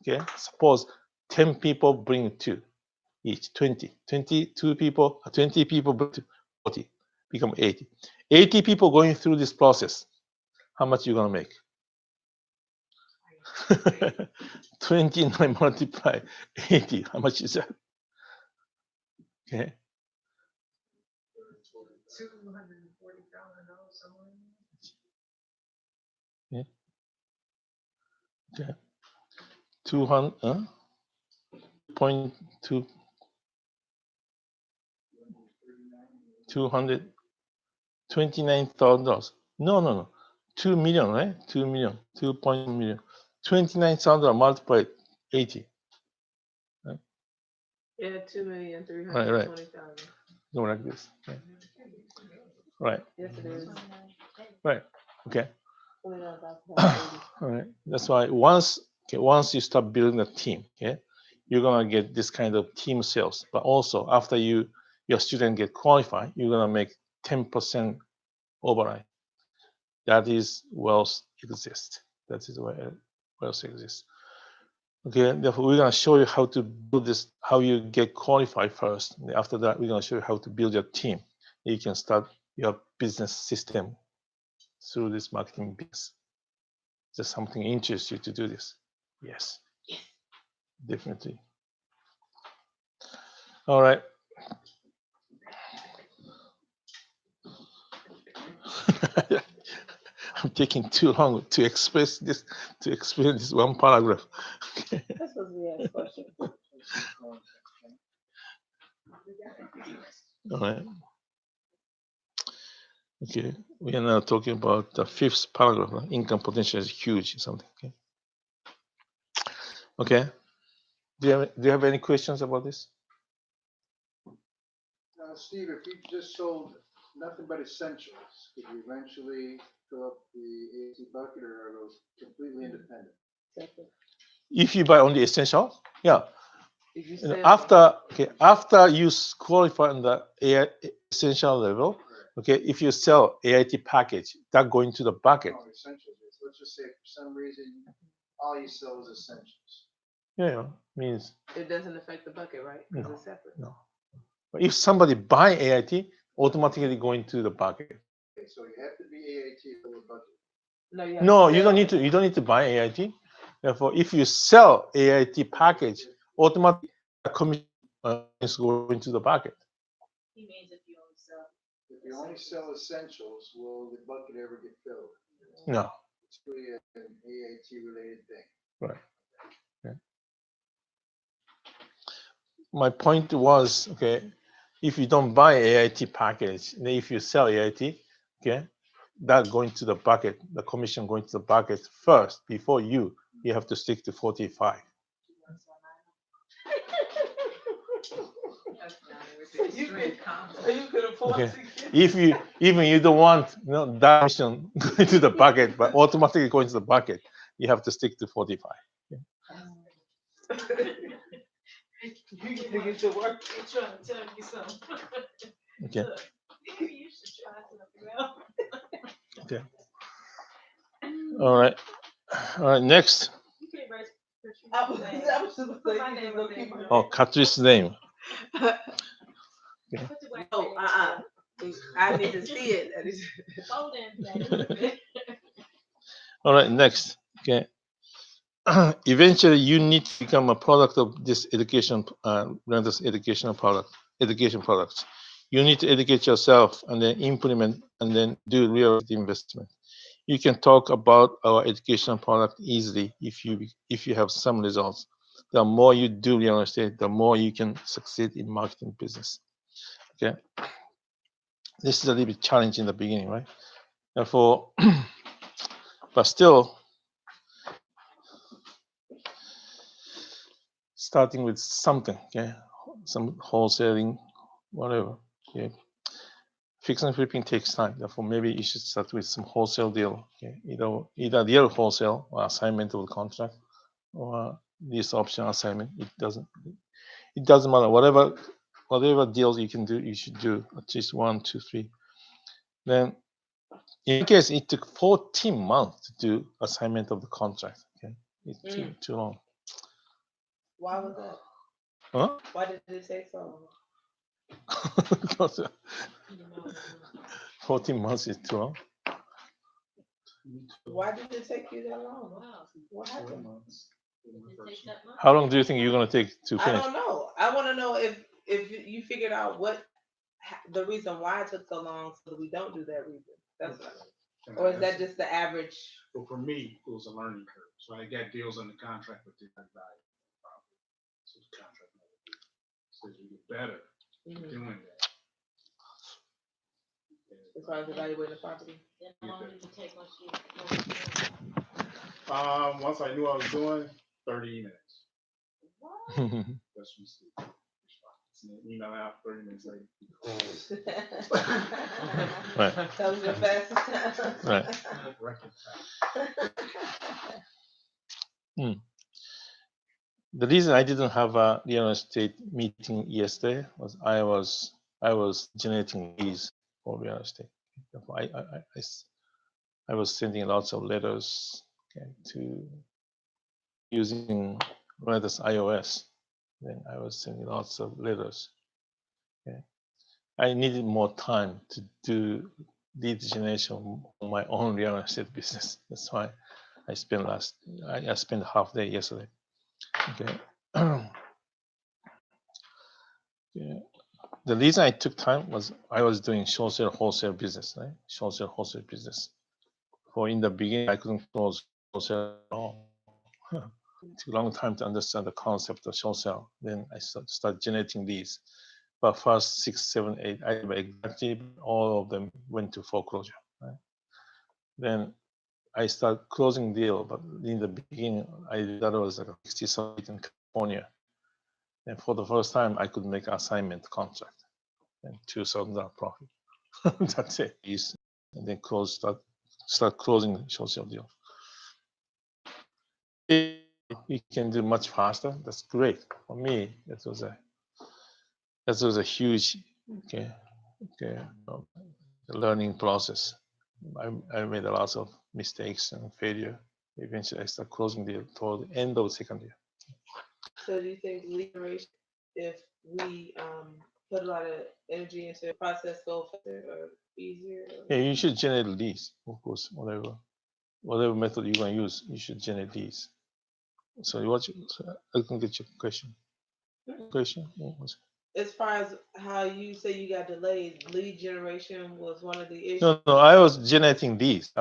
okay, suppose 10 people bring 2 each, 20. 22 people, 20 people bring 40, become 80. 80 people going through this process. How much you gonna make? 29 multiply 80. How much is that? Okay.
$240,000 somewhere.
Okay. 200, 0.2, $229,000. No. 2 million, right? 2 million, 2.1 million. 29,000 multiplied 80.
Yeah, 2,320,000.
Go like this. Okay. Right.
Yes, it is.
Right. Okay.
$29,000.
All right. That's why once you start building a team, okay, you're gonna get this kind of team sales. But also after your student get qualified, you're gonna make 10% override. That is wealth exists. That is where wealth exists. Okay, therefore we're gonna show you how to build this, how you get qualified first. After that, we're gonna show you how to build your team. You can start your business system through this marketing business. Just something interests you to do this. Yes. Definitely. All right. I'm taking too long to express this, to explain this one paragraph.
That's supposed to be a question.
All right. Okay. We are now talking about the 5th paragraph. Income potential is huge. Something. Okay. Okay. Do you have any questions about this?
Steve, if you just sold nothing but essentials, could you eventually fill up the AT bucket, or are those completely independent?
If you buy only essential, yeah.
If you
You know,
sell-
after you qualify on the essential level, okay, if you sell AIT package, that going to the bucket.
No, essentials. Let's just say for some reason all you sell is essentials.
Yeah, means
It doesn't affect the bucket, right? Because
No.
it's separate.
no. But if somebody buy AIT, automatically going to the bucket.
Okay, so you have to be AAT for the bucket.
No, you have
No,
to
you don't
sell
need to. You don't need to buy AIT. Therefore, if you sell AIT package, automatically the commission is going to the bucket.
He means if you only sell.
If you only sell essentials, will the bucket ever get filled?
No.
It's really an AAT related thing.
Right. Okay. My point was, okay, if you don't buy AIT package, then if you sell AIT, okay, that going to the bucket, the commission going to the bucket first before you have to stick to 45.
That's not with the straight combo.
You could afford
Okay.
to get.
If you even you don't want that commission going to the bucket, but automatically going to the bucket, you have to stick to 45.
You get to get to work.
You're trying to tell me something.
Okay.
Look, you should try something else.
Okay. All right. All right. Next.
You can't write
I was just
Put
saying,
my
you
name
can
up
go
there.
keep it.
Oh, Catrice's name.
Put your white
Oh,
name
I need to see it.
Hold it.
All right. Next. Okay. Eventually, you need to become a product of this education, Randall's educational product, education products. You need to educate yourself and then implement and then do real investment. You can talk about our educational product easily if you have some results. the more you do real estate, the more you can succeed in marketing business. Okay, this is a little bit challenging in the beginning, right? Therefore, but still, starting with something, okay, some wholesaling, whatever. Okay, fix and flipping takes time. Therefore, maybe you should start with some wholesale deal. Okay, either real wholesale or assignment of the contract, or this option assignment. It doesn't matter. Whatever deals you can do, you should do at least 1, 2, 3. Then, in case it took 14 months to do assignment of the contract. Okay, it's too long.
Why was that?
Huh?
Why did it take so long?
Because
You know,
14 months is too long.
Why did it take you that long?
wow,
What happened?
it takes that much?
How long do you think you're gonna take to
I
finish?
don't know. I want to know if you figured out what the reason why it took so long, so that we don't do that reason. That's what I mean. Or is that just the average?
But for me, it was a learning curve. So I got deals on the contract, but did not value the property. So the contract never did. So you get better
Mhm.
doing that.
As far as evaluating the property.
Then how long did it take once you?
Once I knew what I was doing, 30 minutes.
What?
That's from Steve. Email out 30 minutes later.
Right.
That was your fastest time.
Right.
Record time.
The reason I didn't have a real estate meeting yesterday was I was generating leads for real estate. Therefore, I was sending lots of letters, okay, to using Redis iOS. Then I was sending lots of letters. Okay. I needed more time to do lead generation on my own real estate business. That's why I spent half day yesterday. Okay. Yeah. The reason I took time was I was doing short sale wholesale business, right? Short sale wholesale business. For in the beginning, I couldn't close wholesale at all. Took a long time to understand the concept of short sale. Then I start generating these. But first 6, 7, 8, I exactly all of them went to foreclosure. Right? Then I start closing deal, but in the beginning, I thought it was like a 60 site in California. And for the first time, I could make assignment contract and $2,000 profit. That's it. And then start closing the short sale deal. If you can do much faster, that's great. For me, that was a huge learning process. I made a lot of mistakes and failure. Eventually, I start closing deal toward the end of the second year.
So do you think lead generation, if we put a lot of energy into the process, go faster or easier?
Yeah, you should generate leads, of course, whatever method you're going to use, you should generate leads. So I can get your question. What was it?
As far as how you say you got delayed, lead generation was one of the issues.
No, I was generating these.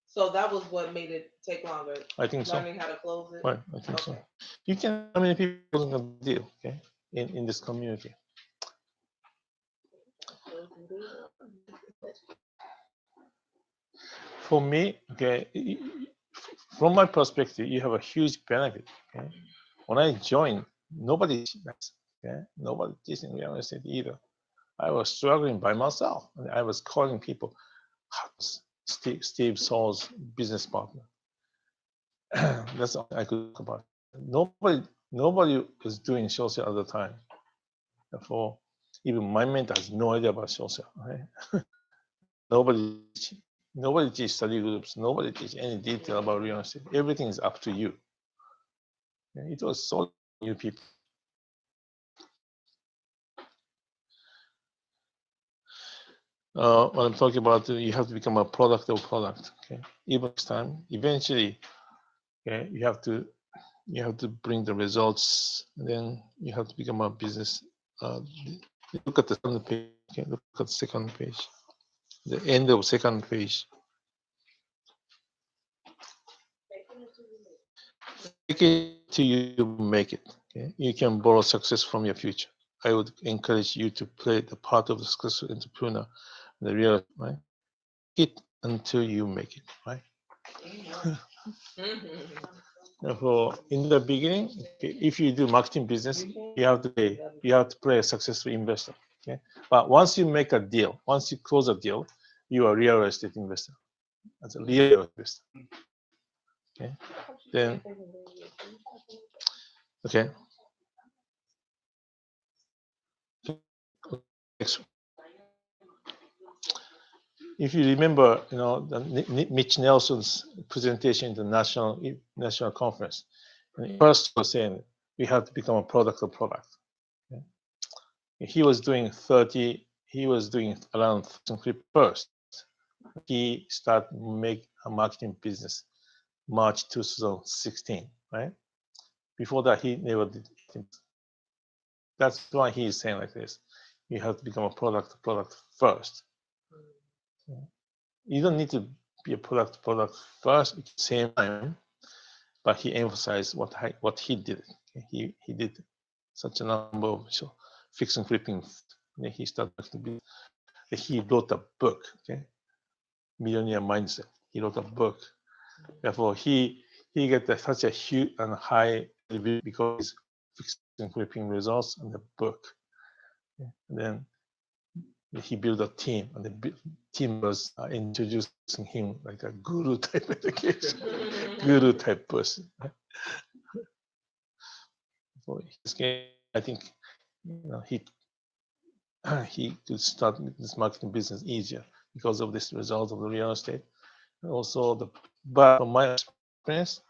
So that was what made it take longer,
I think so.
learning how to close it.
Right, I think so.
Okay.
You can, how many people closing a deal, okay, in this community? For me, okay, from my perspective, you have a huge benefit. Okay, when I joined, nobody teaching real estate either. I was struggling by myself, and I was calling people. Steve Saul's business partner. That's all I could talk about. Nobody was doing short sale at the time. Therefore, even my mentor has no idea about short sale. Right? Nobody teach study groups. Nobody teach any detail about real estate. Everything is up to you. Okay? It was so new people. What I'm talking about, you have to become a product of product. Okay, even next time, eventually, okay, you have to bring the results. And then you have to become a business. Look at the second page. Okay, look at the second page. The end of second page. Take it till you make it. Okay? You can borrow success from your future. I would encourage you to play the part of the successful entrepreneur, the real, right? It until you make it, right? Therefore, in the beginning, okay, if you do marketing business, you have to play a successful investor. Okay, but once you make a deal, once you close a deal, you are a real estate investor. As a real investor. Okay, then okay. Next. If you remember, Mitch Nelson's presentation in the national conference, and first was saying we have to become a product of product. Okay? He was doing around first. He started make a marketing business March 2016, right? Before that, he never did. That's why he is saying like this. You have to become a product first. You don't need to be a product first at the same time, but he emphasized what he did. He did such a number of fix and flipping. He started to be. He wrote a book. Okay, Millionaire Mindset. He wrote a book. Therefore, he get such a huge and high review because fix and flipping results in the book. Okay. And then he built a team, and the team was introducing him like a guru type education, guru type person. For his game, I think he could start this marketing business easier because of this result of the real estate. And also but from my experience,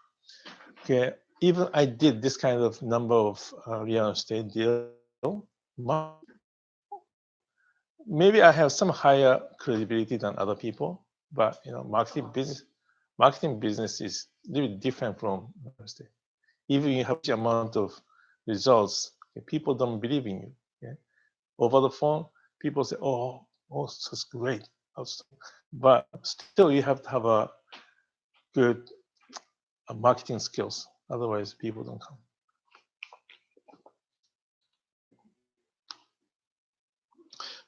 okay, even I did this kind of number of real estate deal. Maybe I have some higher credibility than other people, but marketing business is really different from real estate. Even you have the amount of results, people don't believe in you. Okay? Over the phone, people say, "Oh, that's great," but still you have to have a good marketing skills. Otherwise, people don't come.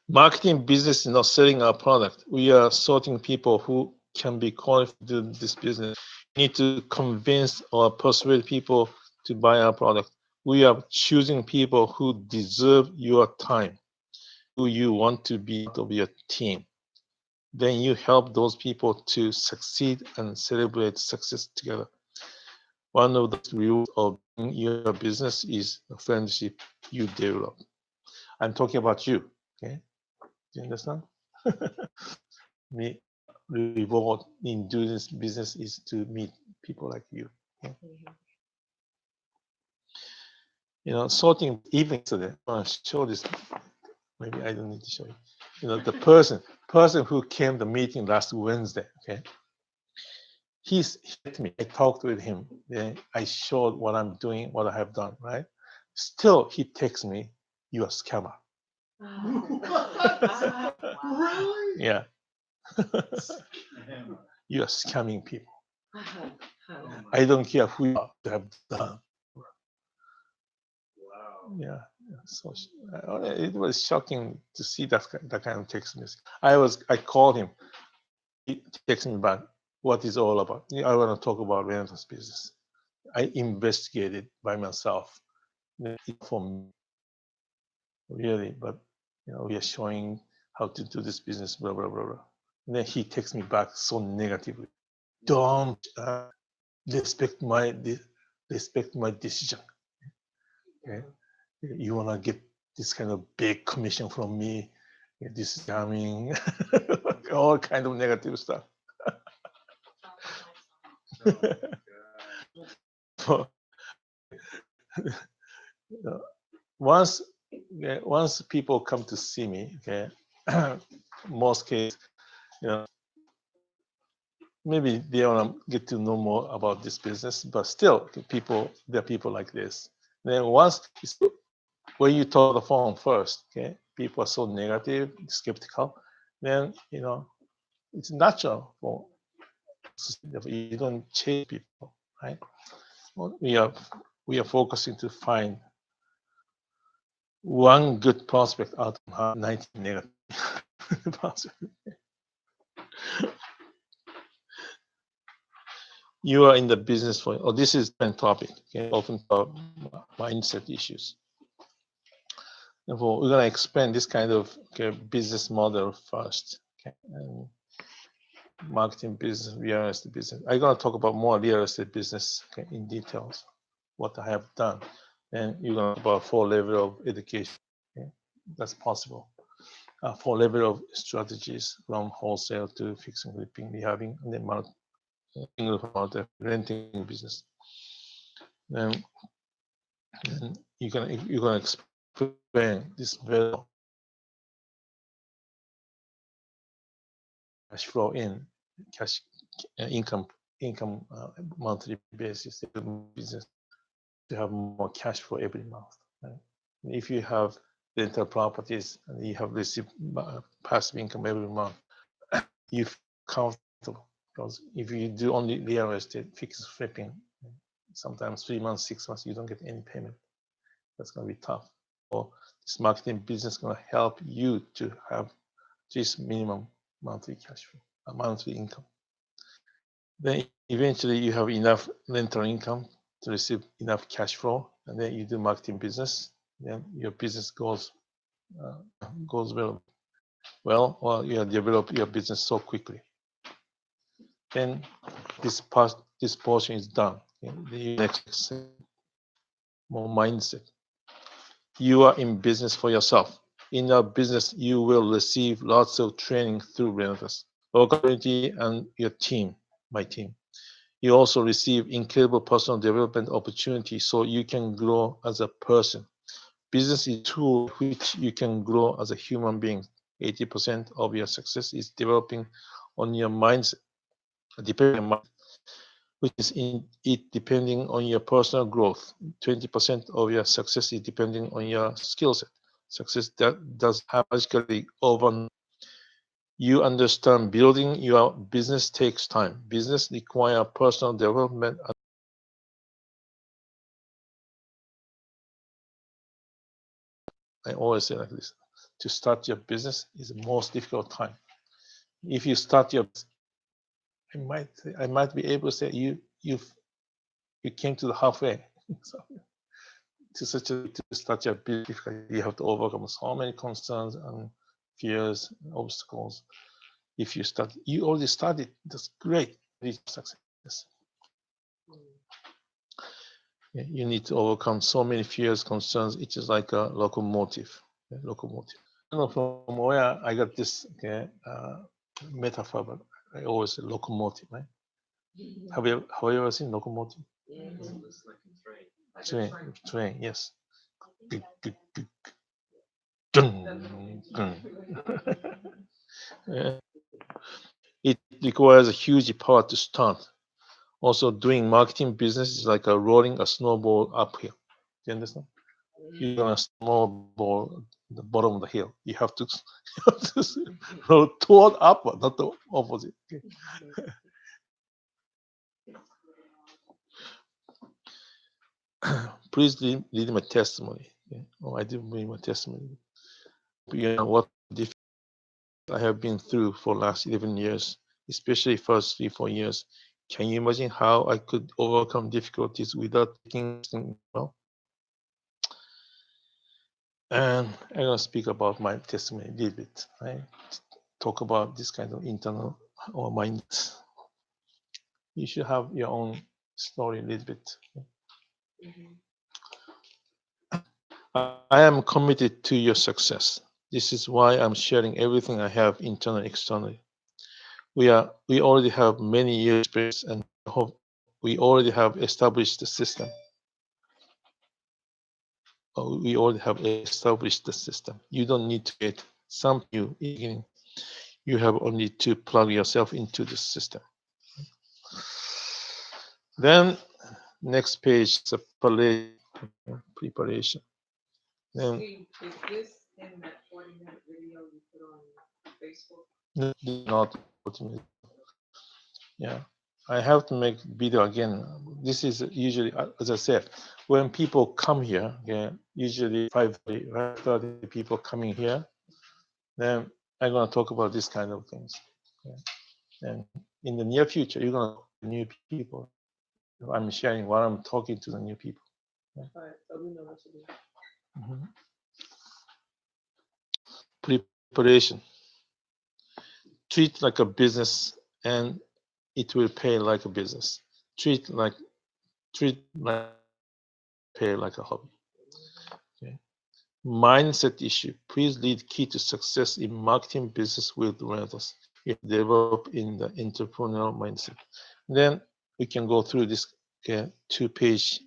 Marketing business is not selling our product. We are sorting people who can be qualified to do this business. We need to convince or persuade people to buy our product. We are choosing people who deserve your time, who you want to be part of your team. Then you help those people to succeed and celebrate success together. One of the rules of your business is the friendship you develop. I'm talking about you. Okay. Do you understand? Me reward in doing this business is to meet people like you. Okay? Sorting even today. I want to show this. Maybe I don't need to show you. The person who came to the meeting last Wednesday. Okay. He hit me. I talked with him. Then I showed what I'm doing, what I have done. Right. Still, he texts me, "You're a scammer."
Really?
Yeah. You are scamming people. I don't care who you have done.
Wow.
Yeah. So it was shocking to see that kind of text message. I called him. He texted me back. What is all about? I want to talk about rentals business. I investigated by myself. For me, really, but we are showing how to do this business. Blah blah blah blah. And then he texts me back so negatively. Don't respect my decision. Okay, you wanna get this kind of big commission from me? This is coming, all kind of negative stuff. So, once people come to see me, okay, most cases, maybe they want to get to know more about this business, but still, there are people like this. Then when you talk on the phone first, okay, people are so negative, skeptical. Then it's natural for you don't change people, right? we are focusing to find one good prospect out of 90 negative prospects. You are in the business for, oh, this is a topic, okay, often about mindset issues. Therefore, we're going to explain this kind of business model first, okay, and marketing business, real estate business. I'm going to talk about more real estate business, okay, in details, what I have done. And you're going to talk about 4 levels of education, okay, that's possible. 4 levels of strategies from wholesale to fixing, flipping, rehabbing, and then renting business. And you're gonna explain this very cash flow in, cash income monthly basis business to have more cash flow every month. Right? If you have rental properties and you have received passive income every month, you feel comfortable, because if you do only real estate fixed flipping, sometimes 3 months, 6 months, you don't get any payment. That's going to be tough. Or this marketing business is going to help you to have this minimum monthly cash flow, monthly income. Then eventually you have enough rental income to receive enough cash flow, and then you do marketing business. Then your business goes well, or you develop your business so quickly. Then this portion is done. The next more mindset. You are in business for yourself. In our business, you will receive lots of training through Renatus, local community, and your team, my team. You also receive incredible personal development opportunities so you can grow as a person. Business is a tool which you can grow as a human being. 80% of your success is developing on your mindset, depending on which is depending on your personal growth. 20% of your success is depending on your skill set. Success that does magically overnight. You understand building your business takes time. Business requires personal development. I always say like this: to start your business is the most difficult time. If you start your, I might be able to say you came to the halfway. So, to start your business, you have to overcome so many concerns and fears, and obstacles. If you already started, that's great. Reach success. You need to overcome so many fears, concerns. It is like a locomotive. Locomotive. I don't know from where I got this metaphor, but I always say locomotive, right? Have you ever seen locomotive?
It's like a train.
Train, yes. It requires a huge power to start. Also, doing marketing business is like rolling a snowball uphill. Do you understand? You're gonna snowball the bottom of the hill. You have to roll toward upward, not the opposite. Okay. Please read my testimony. Okay? Oh, I didn't read my testimony. You know what I have been through for the last 11 years, especially first 3-4 years. Can you imagine how I could overcome difficulties without taking well? And I'm gonna speak about my testimony a little bit. Right? Talk about this kind of internal or mind. You should have your own story a little bit. I am committed to your success. This is why I'm sharing everything I have internally and externally. We already have many years experience and hope we already have established the system. We already have established the system. You don't need to get something new beginning. You have only to plug yourself into the system. Then next page is a preparation. Then
Steve, is this in that 40-minute video you put on Facebook?
not 40 minutes. Yeah. I have to make video again. This is usually, as I said, when people come here, okay, usually 5:30 people coming here, then I'm gonna talk about this kind of things. Okay? And in the near future, you're gonna new people. I'm sharing while I'm talking to the new people.
Alright, so we know what to do.
Mhm. Preparation. Treat like a business, and it will pay like a business. Treat like pay like a hobby. Okay. Mindset issue. Please lead key to success in marketing business with rentals. If develop in the entrepreneurial mindset. Then we can go through this 2-page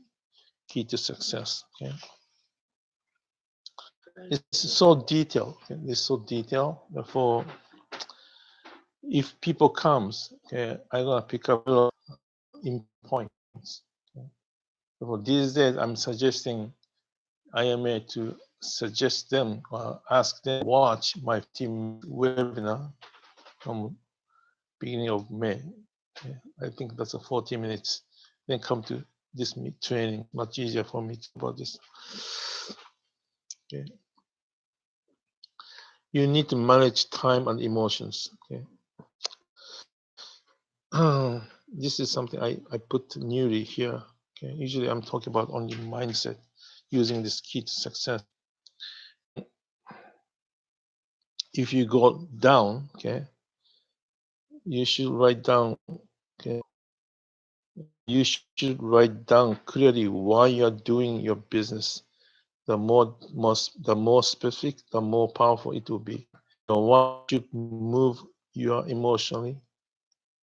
key to success. Okay. It's so detailed. Okay? It's so detailed. Therefore, if people comes, okay, I'm gonna pick up in points. Okay? Therefore, these days I'm suggesting IMA to suggest them or ask them watch my team webinar from beginning of May. Okay? I think that's a 40 minutes. Then come to this training. Much easier for me to about this. Okay. You need to manage time and emotions. Okay. This is something I put newly here. Okay. Usually I'm talking about only mindset, using this key to success. If you go down, okay, you should write down, okay, you should write down clearly why you're doing your business. The more specific, the more powerful it will be. The one should move you emotionally,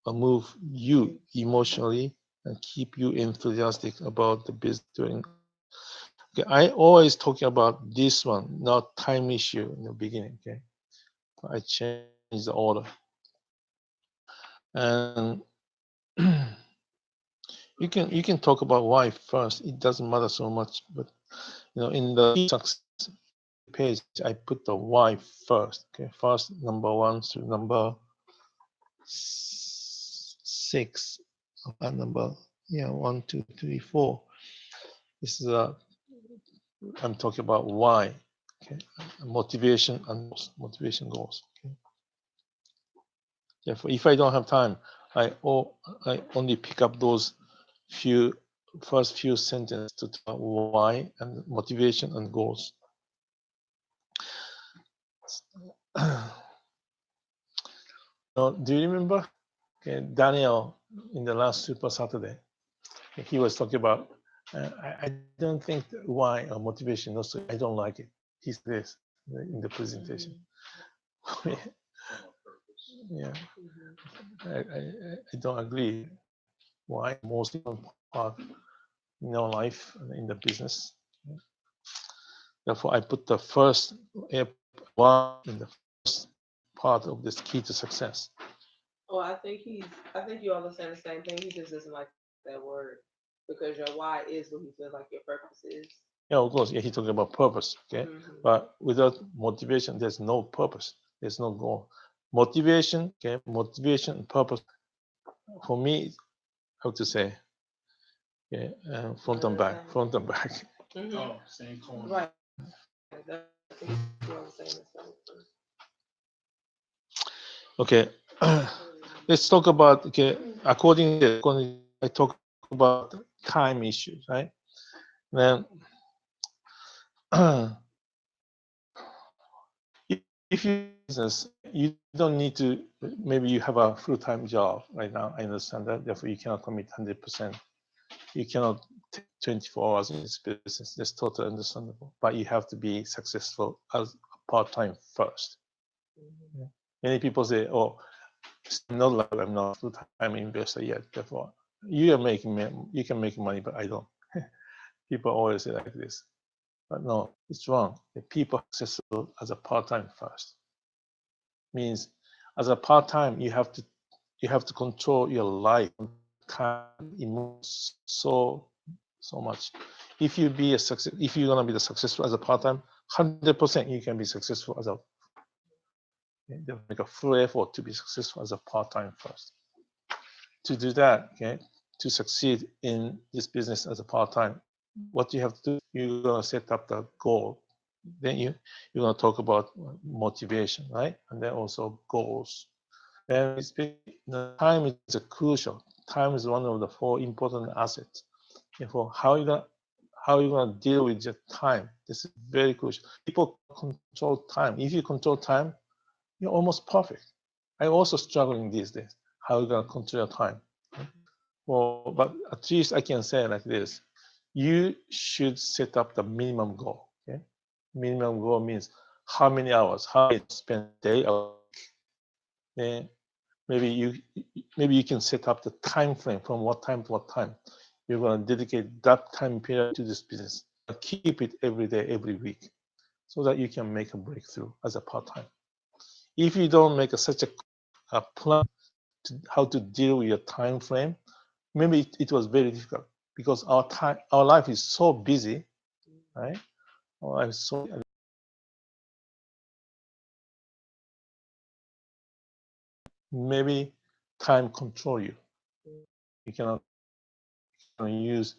or move you emotionally, and keep you enthusiastic about the business doing. Okay, I always talking about this one, not time issue in the beginning. Okay, I changed the order, and you can talk about why first. It doesn't matter so much, but in the success page, I put the why first. Okay, first number 1 to number 6, and number 1, 2, 3, 4. This is I'm talking about why. Okay, motivation and motivation goals. Okay. Therefore, if I don't have time, I only pick up those first few sentences to talk about why and motivation and goals. Do you remember Daniel in the last Super Saturday? He was talking about, I don't think why or motivation, also, I don't like it. He said this in the presentation. Yeah, I don't agree. Why most important part in our life and in the business. Therefore, I put the first why in the first part of this key to success.
Oh, I think you all are saying the same thing. He just doesn't like that word because your why is what he feels like your purpose is.
Yeah, of course. Yeah, he talking about purpose. Okay, but without motivation, there's no purpose. There's no goal. Motivation, okay, motivation and purpose. For me, how to say, okay, front and back, front and back.
Oh, same coin.
Right. I think you all are saying the same thing.
Okay, let's talk about, okay, according to I talk about time issues, right? Then if you business, you don't need to, maybe you have a full-time job right now. I understand that, therefore you cannot commit 100%. You cannot take 24 hours in this business. That's totally understandable. But you have to be successful as a part-time first. Many people say, oh, I'm not a full-time investor yet. Therefore, you can make money, but I don't. People always say like this. But no, it's wrong. The people are successful as a part-time first. Means as a part-time, you have to control your life, time, so much. If you're gonna be successful as a part-time, 100% you can be successful as a make a full effort to be successful as a part-time first. to do that, okay, to succeed in this business as a part-time, what you have to do, you're gonna set up the goal. Then you're gonna talk about motivation, right? And then also goals. And the time is a crucial. Time is one of the 4 important assets. Therefore, how you gonna deal with your time? This is very crucial. People control time. If you control time, you're almost perfect. I'm also struggling these days. How you gonna control your time? Well, but at least I can say like this: you should set up the minimum goal. Okay, minimum goal means how many hours, how many spend a day. Then maybe you can set up the time frame from what time to what time. You're gonna dedicate that time period to this business. Keep it every day, every week, so that you can make a breakthrough as a part-time. If you don't make such a plan to how to deal with your time frame, maybe it was very difficult because our life is so busy, right? Our life is so maybe time control you. You cannot use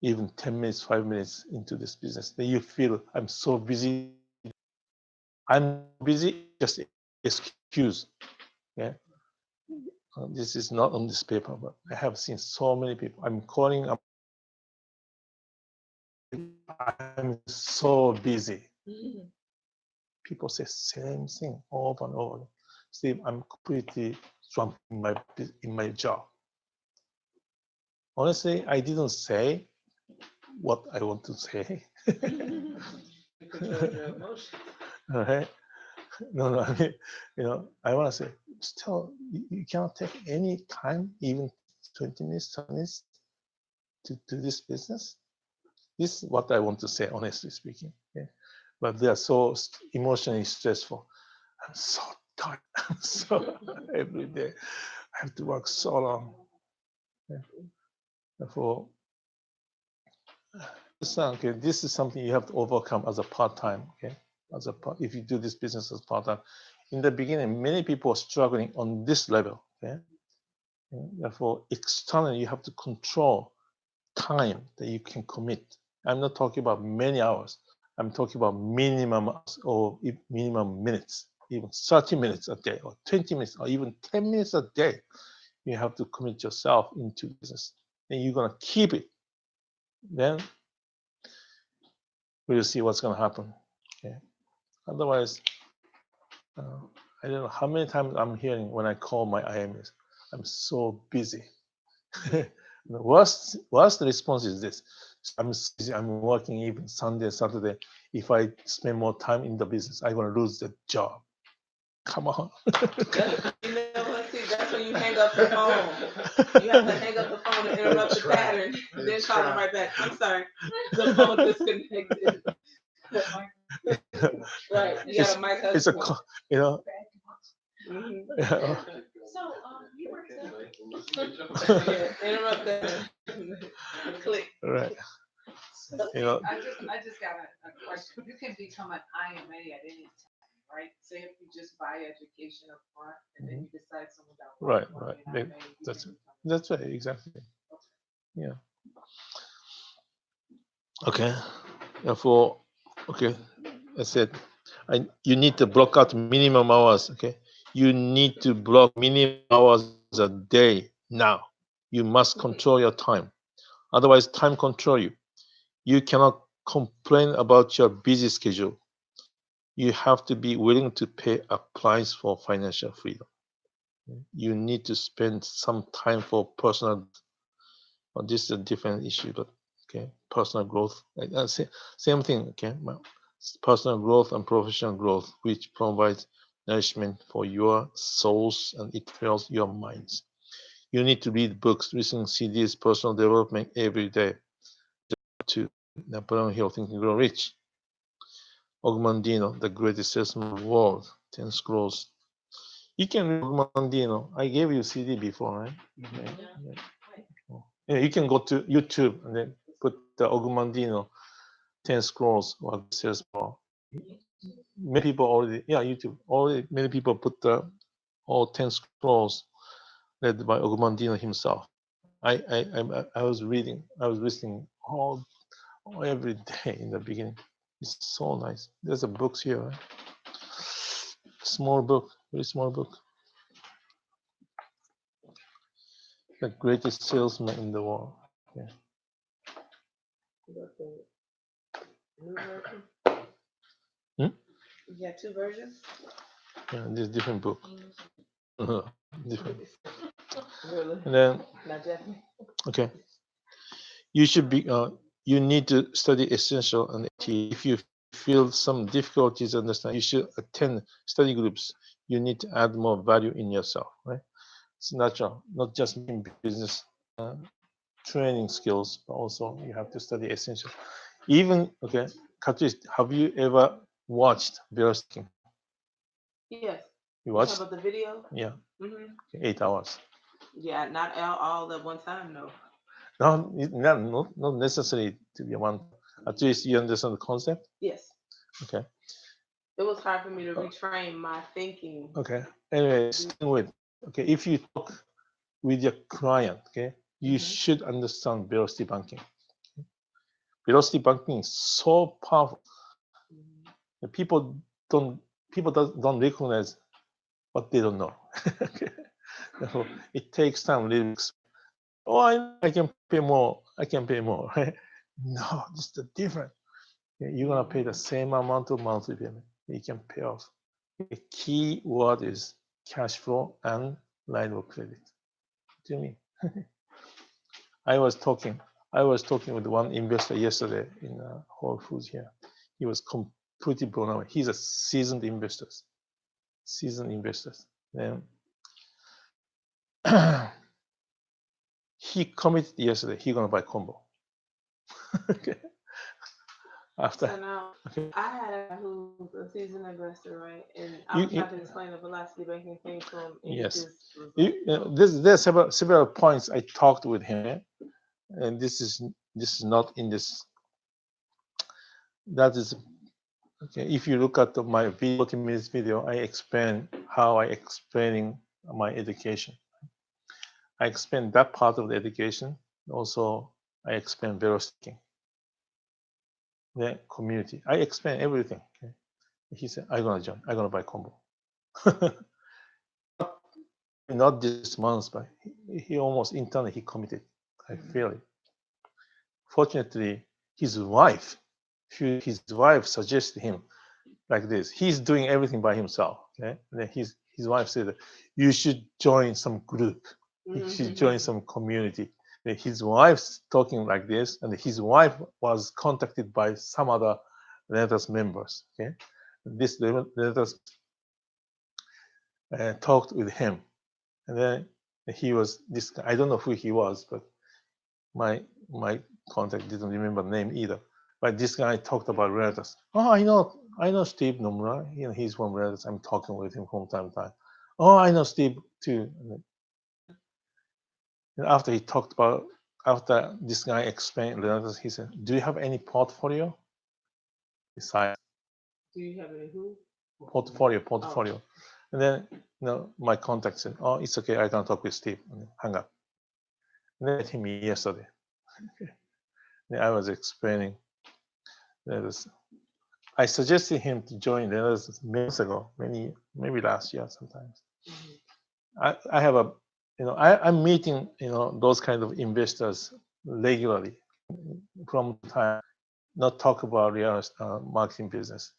even 10 minutes, 5 minutes into this business. Then you feel I'm so busy. I'm busy, just excuse. Yeah. This is not on this paper, but I have seen so many people. I'm calling up. I'm so busy. People say same thing over and over. Steve, I'm completely swamped in my job. Honestly, I didn't say what I want to say.
You control your emotions.
All right? No, I mean, I want to say, still, you cannot take any time, even 20 minutes, 30 minutes, to do this business. This is what I want to say, honestly speaking. Okay? But they are so emotionally stressful. I'm so tired. I'm so every day. I have to work so long. Okay? Therefore, okay, this is something you have to overcome as a part-time. Okay, if you do this business as part-time, in the beginning, many people are struggling on this level. Okay, therefore, externally, you have to control time that you can commit. I'm not talking about many hours. I'm talking about minimum hours or minimum minutes, even 30 minutes a day or 20 minutes or even 10 minutes a day. You have to commit yourself into business and you're going to keep it. Then we'll see what's going to happen. Okay. Otherwise, I don't know how many times I'm hearing when I call my IMS, I'm so busy. The worst response is this: I'm working even Sunday, Saturday. If I spend more time in the business, I'm gonna lose the job. Come on.
You know what? See, that's when you hang up the phone. You have to hang up the phone and interrupt the pattern, and then call them right back. I'm sorry, the phone disconnected. Right, you got a mic
It's a
husband.
So, you were saying.
Yeah, interrupt that. Click.
Right.
I just got a question. You can become an IMA at any time, right? Say if you just buy education up front and then you decide someone got.
Right. That's right, exactly. Yeah. Okay. Therefore, okay, I said, you need to block out minimum hours. Okay, you need to block minimum hours a day now. You must control your time. Otherwise, time control you. You cannot complain about your busy schedule. You have to be willing to pay a price for financial freedom. You need to spend some time for personal. Well, this is a different issue, but okay, personal growth. Same thing. Okay, personal growth and professional growth, which provides nourishment for your souls and it fuels your minds. You need to read books, listen CDs, personal development every day. To Napoleon Hill, Think and Grow Rich. Ogmandino, the greatest salesman in the world, 10 scrolls. You can read Ogmandino. I gave you CD before, right? Yeah, you can go to YouTube and then put the Ogmandino 10 scrolls or salesman. Many people already, YouTube, many people put the all 10 scrolls led by Ogmandino himself. I was listening all every day in the beginning. It's so nice. There's a books here, right? Small book, very small book. The greatest salesman in the world. Yeah.
You got the new version?
Hmm?
You got 2 versions?
Yeah, there's different book. Different.
Really?
And then
Not Japanese?
okay, you should be. You need to study essential and if you feel some difficulties understand, you should attend study groups. You need to add more value in yourself, right? It's natural, not just in business training skills, but also you have to study essential. Even okay, Katris, have you ever watched Bearskin?
Yes.
You
You talking
watched?
about the video?
Yeah,
Mm-hmm.
8 hours.
Yeah, not all at one time, no.
Not necessarily to be one. At least you understand the concept.
Yes.
Okay.
It was hard for me to retrain my thinking.
Okay. Anyway, staying with. Okay, if you talk with your client, okay, you should understand velocity banking. Velocity banking is so powerful. The people don't recognize what they don't know. Okay. Therefore, it takes time. Oh, I can pay more. I can pay more. Right? No, it's the different. You're gonna pay the same amount of monthly payment. You can pay off. The key word is cash flow and line of credit. What do you mean? I was talking with one investor yesterday in Whole Foods here. He was completely blown away. He's a seasoned investor. Then he committed yesterday. He's gonna buy combo. Okay.
So
After
now,
okay.
I had a guy who's a seasoned investor, right? And I
You-
was
you-
trying to explain the velocity banking thing to him, and
Yes.
he just was like, "Oh."
There's several points I talked with him, and this is not in this. That is okay. If you look at my 40 minutes video, I explain how I explaining my education. I explain that part of the education. Also, I explain velocity, the community. I explain everything. Okay? He said, "I'm gonna join. I'm gonna buy combo." Not this month, but he almost internally he committed. I feel it. Fortunately, his wife suggested him like this. He's doing everything by himself. Okay? And then his wife said, "You should join some group. You should join some community." And his wife's talking like this, and his wife was contacted by some other Renatus members. Okay, this Renatus talked with him, and then he was this. I don't know who he was, but my contact didn't remember the name either. But this guy talked about Renatus. Oh, I know Steve Nomura. You know, he's from Renatus. I'm talking with him from time to time. Oh, I know Steve too. And after this guy explained Renatus, he said, "Do you have any portfolio besides
"Do you have any who?"
portfolio?" And then my contact said, "Oh, it's okay. I can talk with Steve." And hang up. And then I met him yesterday. I was explaining Renatus. I suggested him to join Renatus months ago, maybe last year sometimes. I have a I'm meeting those kind of investors regularly from time, not talk about real marketing business.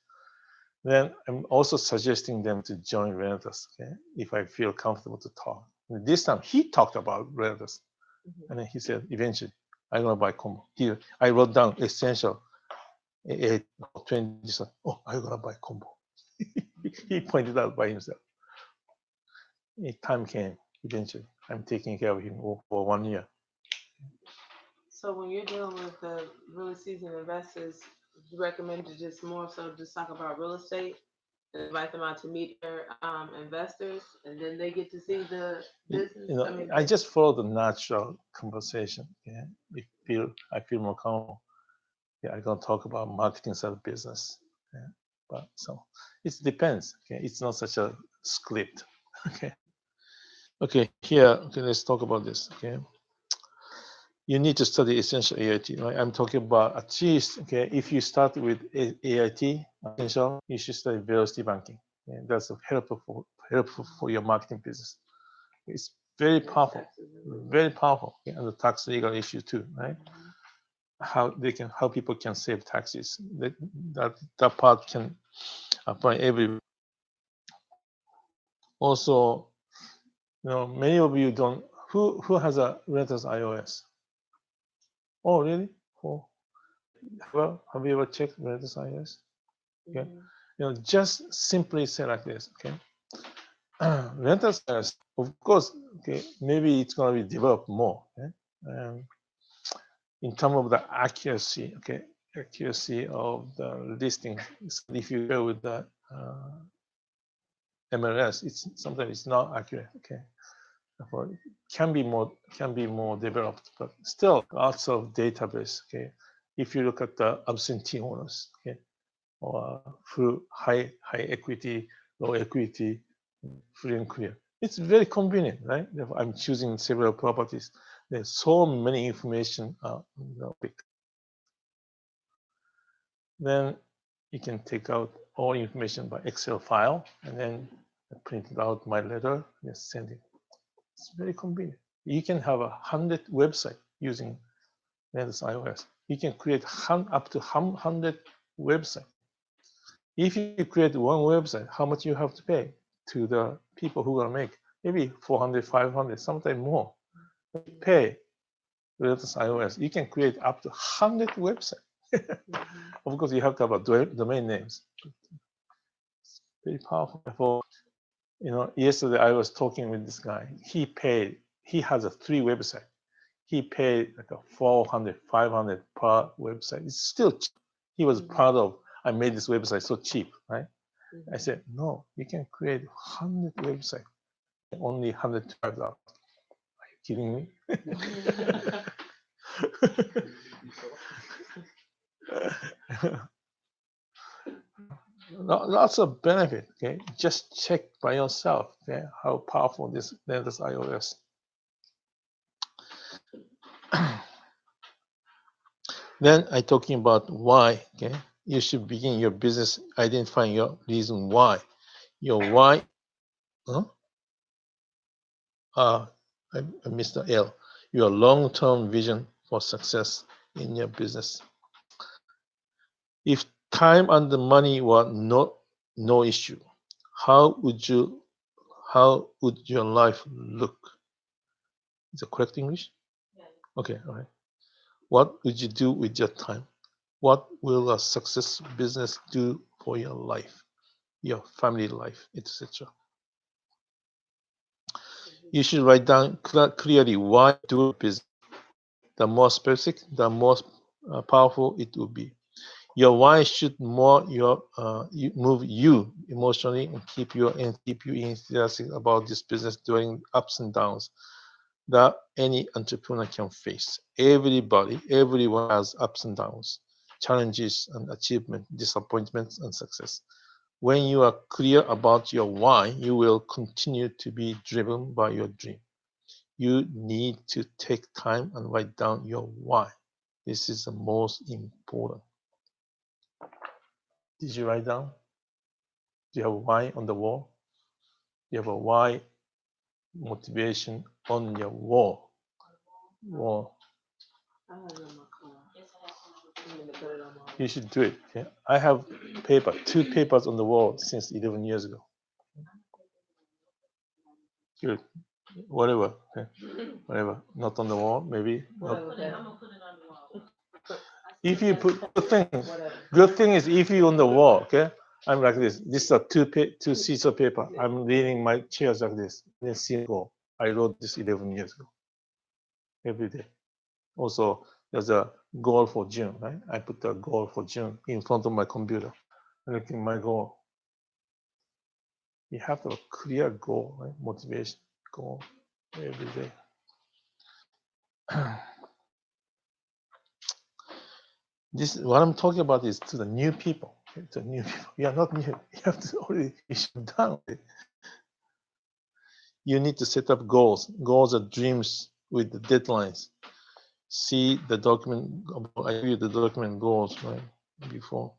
Then I'm also suggesting them to join Renatus, okay, if I feel comfortable to talk. And this time he talked about Renatus, and then he said, eventually, I'm gonna buy combo. Here, I wrote down essential 20. Oh, I'm gonna buy combo. He pointed out by himself. Time came eventually. I'm taking care of him for 1 year.
So when you're dealing with the really seasoned investors, you recommend to just more so just talk about real estate and invite them out to meet their investors, and then they get to see the business.
I just follow the natural conversation. Yeah, I feel more comfortable. Yeah, I gonna talk about marketing side of business. Yeah, but so it depends. Okay, it's not such a script. Okay, Okay, here, okay, let's talk about this. Okay, you need to study essential AIT. Right? I'm talking about at least, okay, if you start with AIT essential, you should study velocity banking. Okay? That's helpful for your marketing business. It's very powerful, very powerful, okay? And the tax legal issue too, right? How people can save taxes. That part can apply everywhere. Also, many of you don't. Who has a Renters iOS? Oh, really? Oh, well, have you ever checked Renters iOS? Okay. Just simply say like this. Okay. Renters iOS, of course. Okay. Maybe it's gonna be developed more. Okay? In terms of the accuracy. Okay. Accuracy of the listing. If you go with the MLS, sometimes it's not accurate. Okay. Therefore, it can be more developed, but still lots of database. Okay, if you look at the absentee owners, okay, or full high equity, low equity, free and clear, it's very convenient, right? Therefore, I'm choosing several properties. There's so many information. Then you can take out all information by Excel file and then print out my letter and send it. It's very convenient. You can have 100 websites using Renters iOS. You can create up to 100 websites. If you create one website, how much you have to pay to the people who are gonna make? Maybe 400, 500, sometimes more. Pay Renters iOS. You can create up to 100 websites. Of course, you have to have a domain names. It's very powerful. Yesterday I was talking with this guy. He has 3 websites. He paid like 400, 500 per website. It's still cheap. He was proud of, I made this website so cheap, right? I said, no, you can create 100 websites, only $112. Are you kidding me? Lots of benefit, okay? Just check by yourself, okay, how powerful this Renters iOS. Then I talking about why, okay? You should begin your business identifying your reason why. Your why, Mr. L, your long-term vision for success in your business. If time and the money were no issue, how would your life look? Is it correct English?
Yeah.
Okay, all right. What would you do with your time? What will a success business do for your life, your family life, etc.? You should write down clearly why do business. The more specific, the more powerful it will be. Your why should move you emotionally and keep you enthusiastic about this business during ups and downs that any entrepreneur can face. Everyone has ups and downs, challenges and achievement, disappointments and success. When you are clear about your why, you will continue to be driven by your dream. You need to take time and write down your why. This is the most important. Did you write down? Do you have a why on the wall? Do you have a why motivation on your wall?
I have it on my car.
Yes, I have one.
I'm gonna put it on my.
You should do it. Okay? I have 2 papers on the wall since 11 years ago. Good. Whatever. Okay? Whatever. Not on the wall, maybe.
Whatever.
I'm gonna put it on the wall.
If you put
Whatever.
good thing is if you on the wall, okay? I'm like this. This is a 2 sheets of paper. I'm leaning my chairs like this. Then see go. I wrote this 11 years ago. Every day. Also, there's a goal for June, right? I put the goal for June in front of my computer. Looking my goal. You have to have a clear goal, right? Motivation goal every day. This what I'm talking about is to the new people. Okay? To new people. You are not new. You have to already you should done it. You need to set up goals. Goals are dreams with the deadlines. See the document. I give you the document goals right before.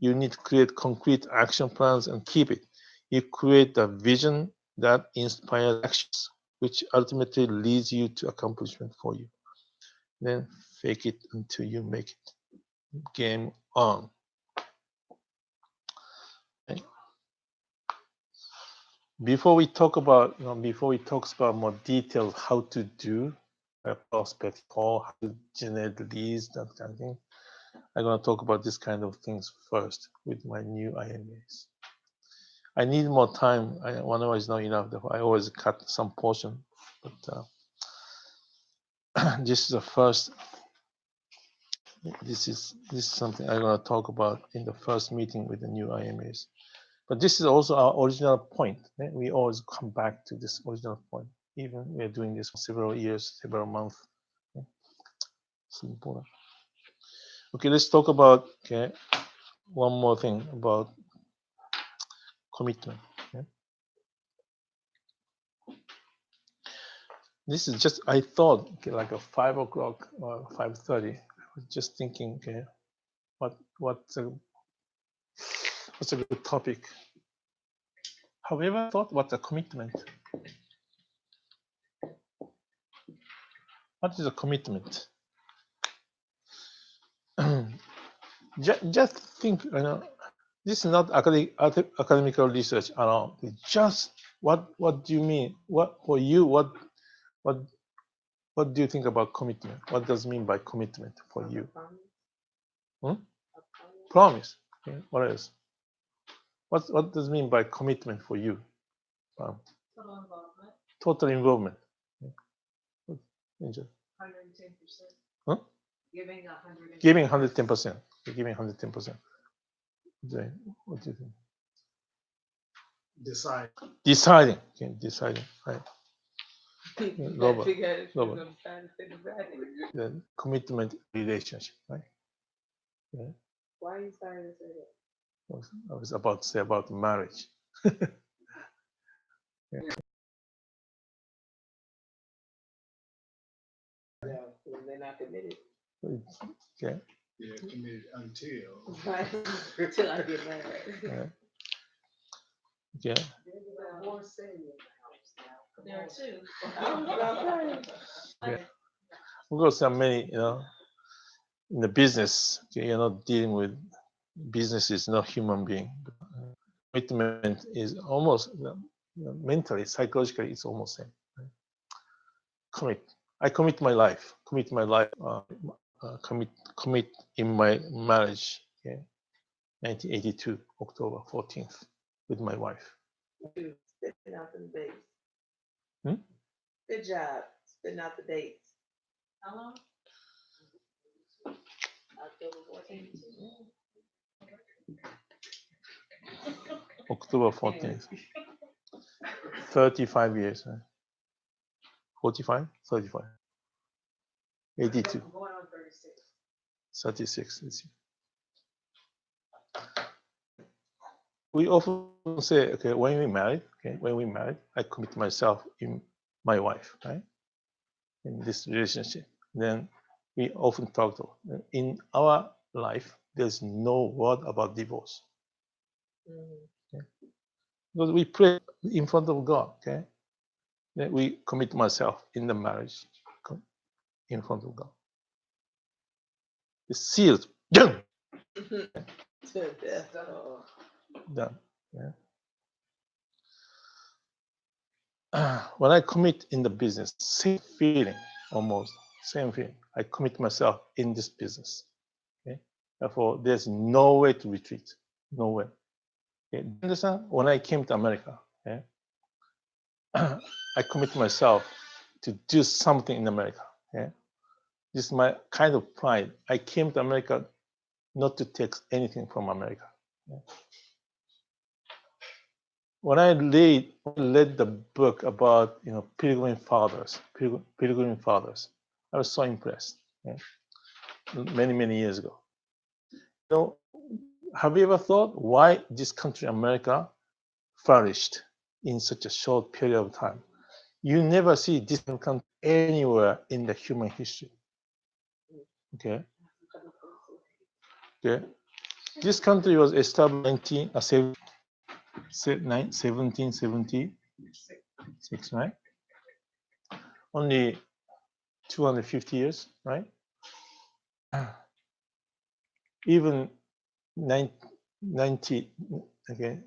You need to create concrete action plans and keep it. You create a vision that inspires actions, which ultimately leads you to accomplishment for you. Then fake it until you make it. Game on. Okay. Before we talk about, more details how to do a prospect call, how to generate leads, that kind of thing, I'm going to talk about this kind of things first with my new IMAs. I need more time. 1 hour is not enough. I always cut some portion, but this is the first. This is something I'm going to talk about in the first meeting with the new IMAs. But this is also our original point. We always come back to this original point, even we're doing this for several years, several months. It's important. Okay, let's talk about one more thing about commitment. Okay? This is just, I thought, like a 5 o'clock or 5:30. I was just thinking, what's a good topic? Have you ever thought what's a commitment? What is a commitment? Just think, this is not academical research at all. Just what do you mean? What for you? What do you think about commitment? What does it mean by commitment for you? Promise. Okay. What else? What does it mean by commitment for you?
Total involvement.
Total involvement. Okay.
110%.
Huh?
Giving 110%.
Giving 110%. Giving 110%. What do you think?
Decide.
Deciding. Okay, deciding. Right. Robert. The commitment relationship. Right. Yeah.
Why are you starting to say that?
I was about to say about marriage.
Yeah, when they're not committed.
Okay.
Yeah, committed until.
Right, until I get married.
Yeah. Okay.
There are two.
Yeah. Of course, there are many, in the business, you're not dealing with business is not human being. Commitment is almost mentally, psychologically, it's almost same. Right? I commit my life. Commit my life. Commit in my marriage. Okay? 1982, October 14th, with my wife.
Spitting out the dates.
Hmm?
Good job, spitting out the dates.
How long?
October 14th.
October 14th. 35 years. 45? 35. 82.
Going on 36.
36 this year. We often say, okay, when we married, I commit myself in my wife, right? In this relationship. Then we often talk to, in our life, there's no word about divorce. Okay? Because we pray in front of God, okay? Then we commit myself in the marriage in front of God. It's sealed. Done. Done. Yeah. When I commit in the business, same feeling, almost same feeling. I commit myself in this business. Okay? Therefore, there's no way to retreat. No way. Okay? Understand? When I came to America, okay? I commit myself to do something in America. Okay? This is my kind of pride. I came to America not to take anything from America. Okay? When I read the book about Pilgrim Fathers, I was so impressed. Okay? Many years ago. Have you ever thought why this country, America, flourished in such a short period of time? You never see this country anywhere in the human history. Okay. Okay. This country was established in 1776, right? Only 250 years, right? Even 90, okay,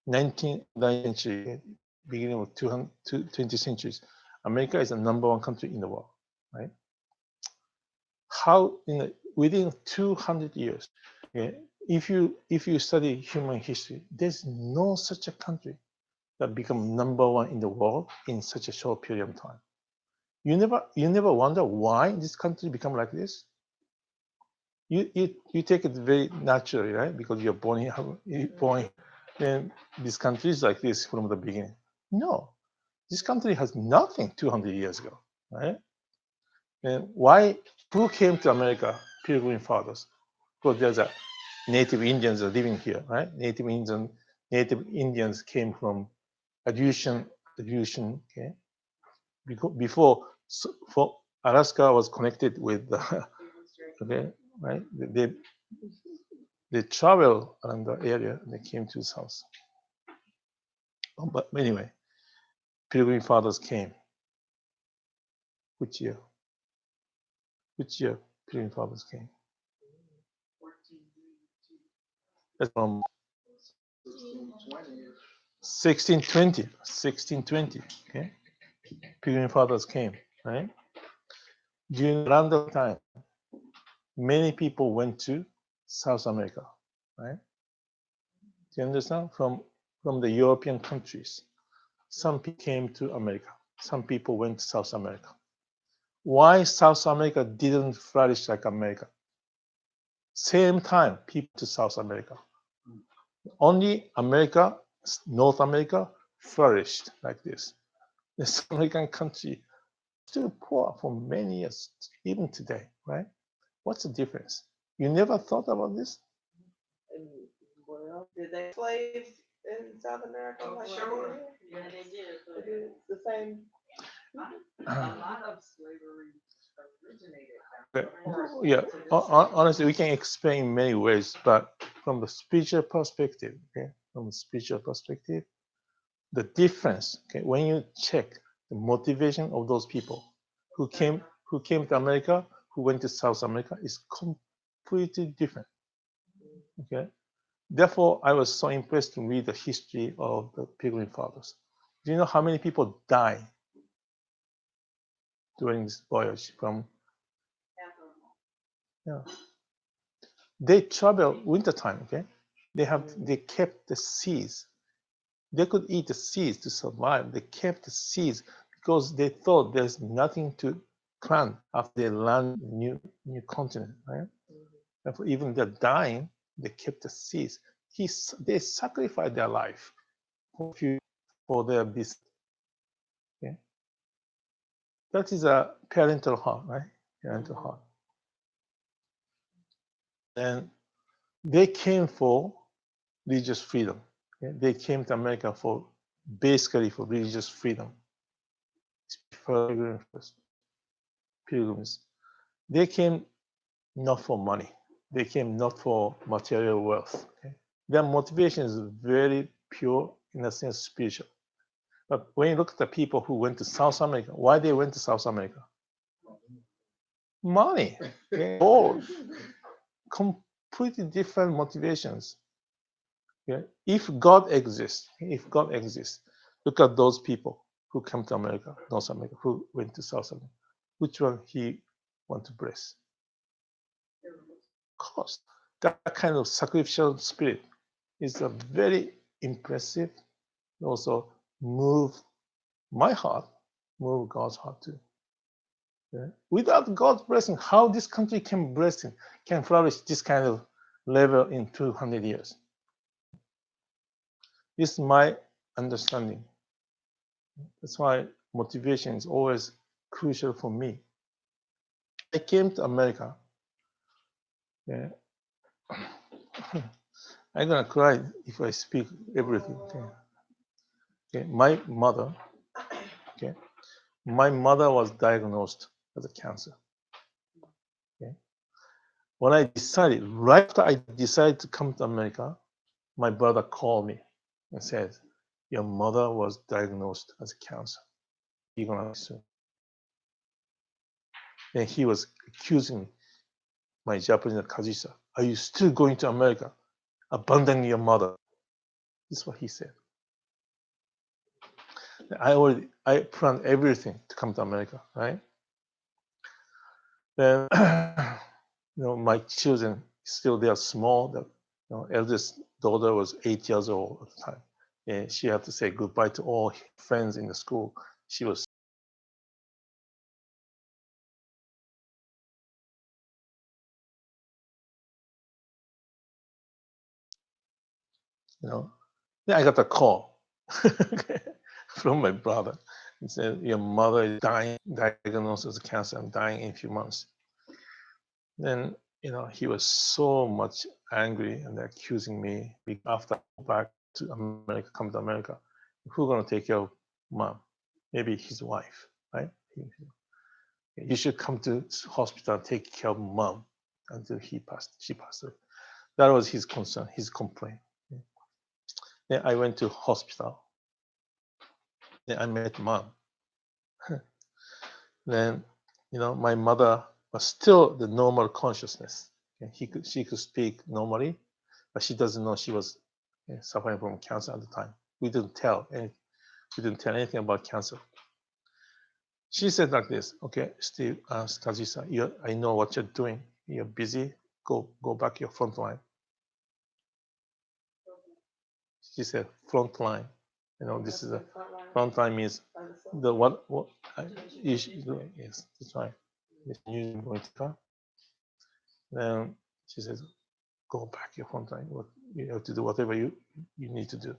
19th century, beginning of 20th centuries, America is the #1 country in the world, right? How within 200 years, okay, if you study human history, there's no such a country that become #1 in the world in such a short period of time. You never wonder why this country become like this. You take it very naturally, right? Because you're born here, then this country is like this from the beginning. No, this country has nothing 200 years ago, right? And why? Who came to America? Pilgrim Fathers. Because there's a native Indians are living here, right? Native Indians came from Aleutian, okay? Before for Alaska was connected with the, okay, right? They travel around the area and they came to the south. But anyway, Pilgrim Fathers came. Which year? Which year Pilgrim Fathers came? That's from 1620. 1620. Okay, Pilgrim Fathers came, right? During around that time, many people went to South America, right? Do you understand? From the European countries, some people came to America. Some people went to South America. Why South America didn't flourish like America? Same time, people to South America. Only America, North America, flourished like this. The South American country still poor for many years, even today, right? What's the difference? You never thought about this?
Well, did they slaves in South America?
Oh,
like they
sure.
did?
Yeah, they did,
They
but
did the same.
A lot of slavery originated.
Yeah, honestly, we can explain in many ways, but from the spiritual perspective, okay, from the spiritual perspective, the difference, okay, when you check the motivation of those people who came to America, who went to South America, is completely different. Okay, therefore, I was so impressed to read the history of the Pilgrim Fathers. Do you know how many people died during this voyage from? Yeah. They travel wintertime, okay? They kept the seeds. They could eat the seeds to survive. They kept the seeds because they thought there's nothing to plant after they land new continent, right? Therefore, even they're dying, they kept the seeds. They sacrificed their life for their business. Okay? That is a parental heart, right? Parental heart. And they came for religious freedom. Okay? They came to America basically for religious freedom. Pilgrims. They came not for money. They came not for material wealth. Okay? Their motivation is very pure, in a sense, spiritual. But when you look at the people who went to South America, why they went to South America? Money. Okay? All completely different motivations. Okay? If God exists, look at those people who come to America, North America, who went to South America. Which one he want to bless? Of course, that kind of sacrificial spirit is a very impressive, also move my heart, move God's heart too. Yeah? Without God's blessing, how this country can flourish this kind of level in 200 years? This is my understanding. That's why motivation is always crucial for me. I came to America. Yeah. I'm gonna cry if I speak everything. Okay. Okay. My mother Okay, my mother was diagnosed with a cancer. Okay, when I decided, right after I decided to come to America, my brother called me and said, "Your mother was diagnosed as a cancer. You're gonna die soon." And he was accusing me, my Japanese Kazusa, "Are you still going to America, abandoning your mother?" This is what he said. I planned everything to come to America, right? Then, my children still they are small. The eldest daughter was 8 years old at the time, and she had to say goodbye to all friends in the school. She was Then I got a call from my brother. He said, "Your mother is dying, diagnosed with cancer, and dying in a few months." Then, he was so much angry and accusing me after I go back to America, come to America, who's going to take care of mom? Maybe his wife, right? You should come to hospital and take care of mom until she passed away. That was his concern, his complaint. Then I went to hospital. Then I met mom. Then, my mother was still the normal consciousness. She could speak normally, but she doesn't know she was suffering from cancer at the time. We didn't tell anything about cancer. She said like this, "Okay, Steve, Kazusa, I know what you're doing. You're busy. Go back to your front line." She said front line. This is a front line means the what you should do. Yes, that's right. You going to come. Then she says, "Go back your front line. You have to do whatever you need to do."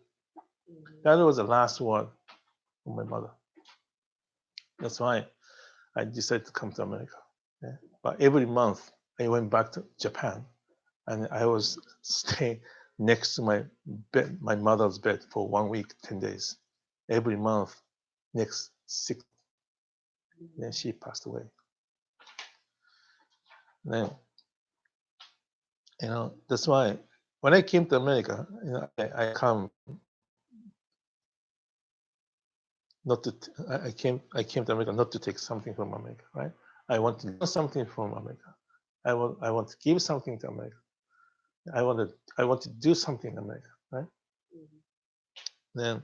That was the last word from my mother. That's why I decided to come to America. Yeah. But every month I went back to Japan, and I was staying next to my bed, my mother's bed, for 1 week, 10 days. Every month, next 6. Then she passed away. Then, that's why when I came to America, I come not to. I came to America not to take something from America, right? I want to do something from America. I want to give something to America. I want to do something in America, right? Then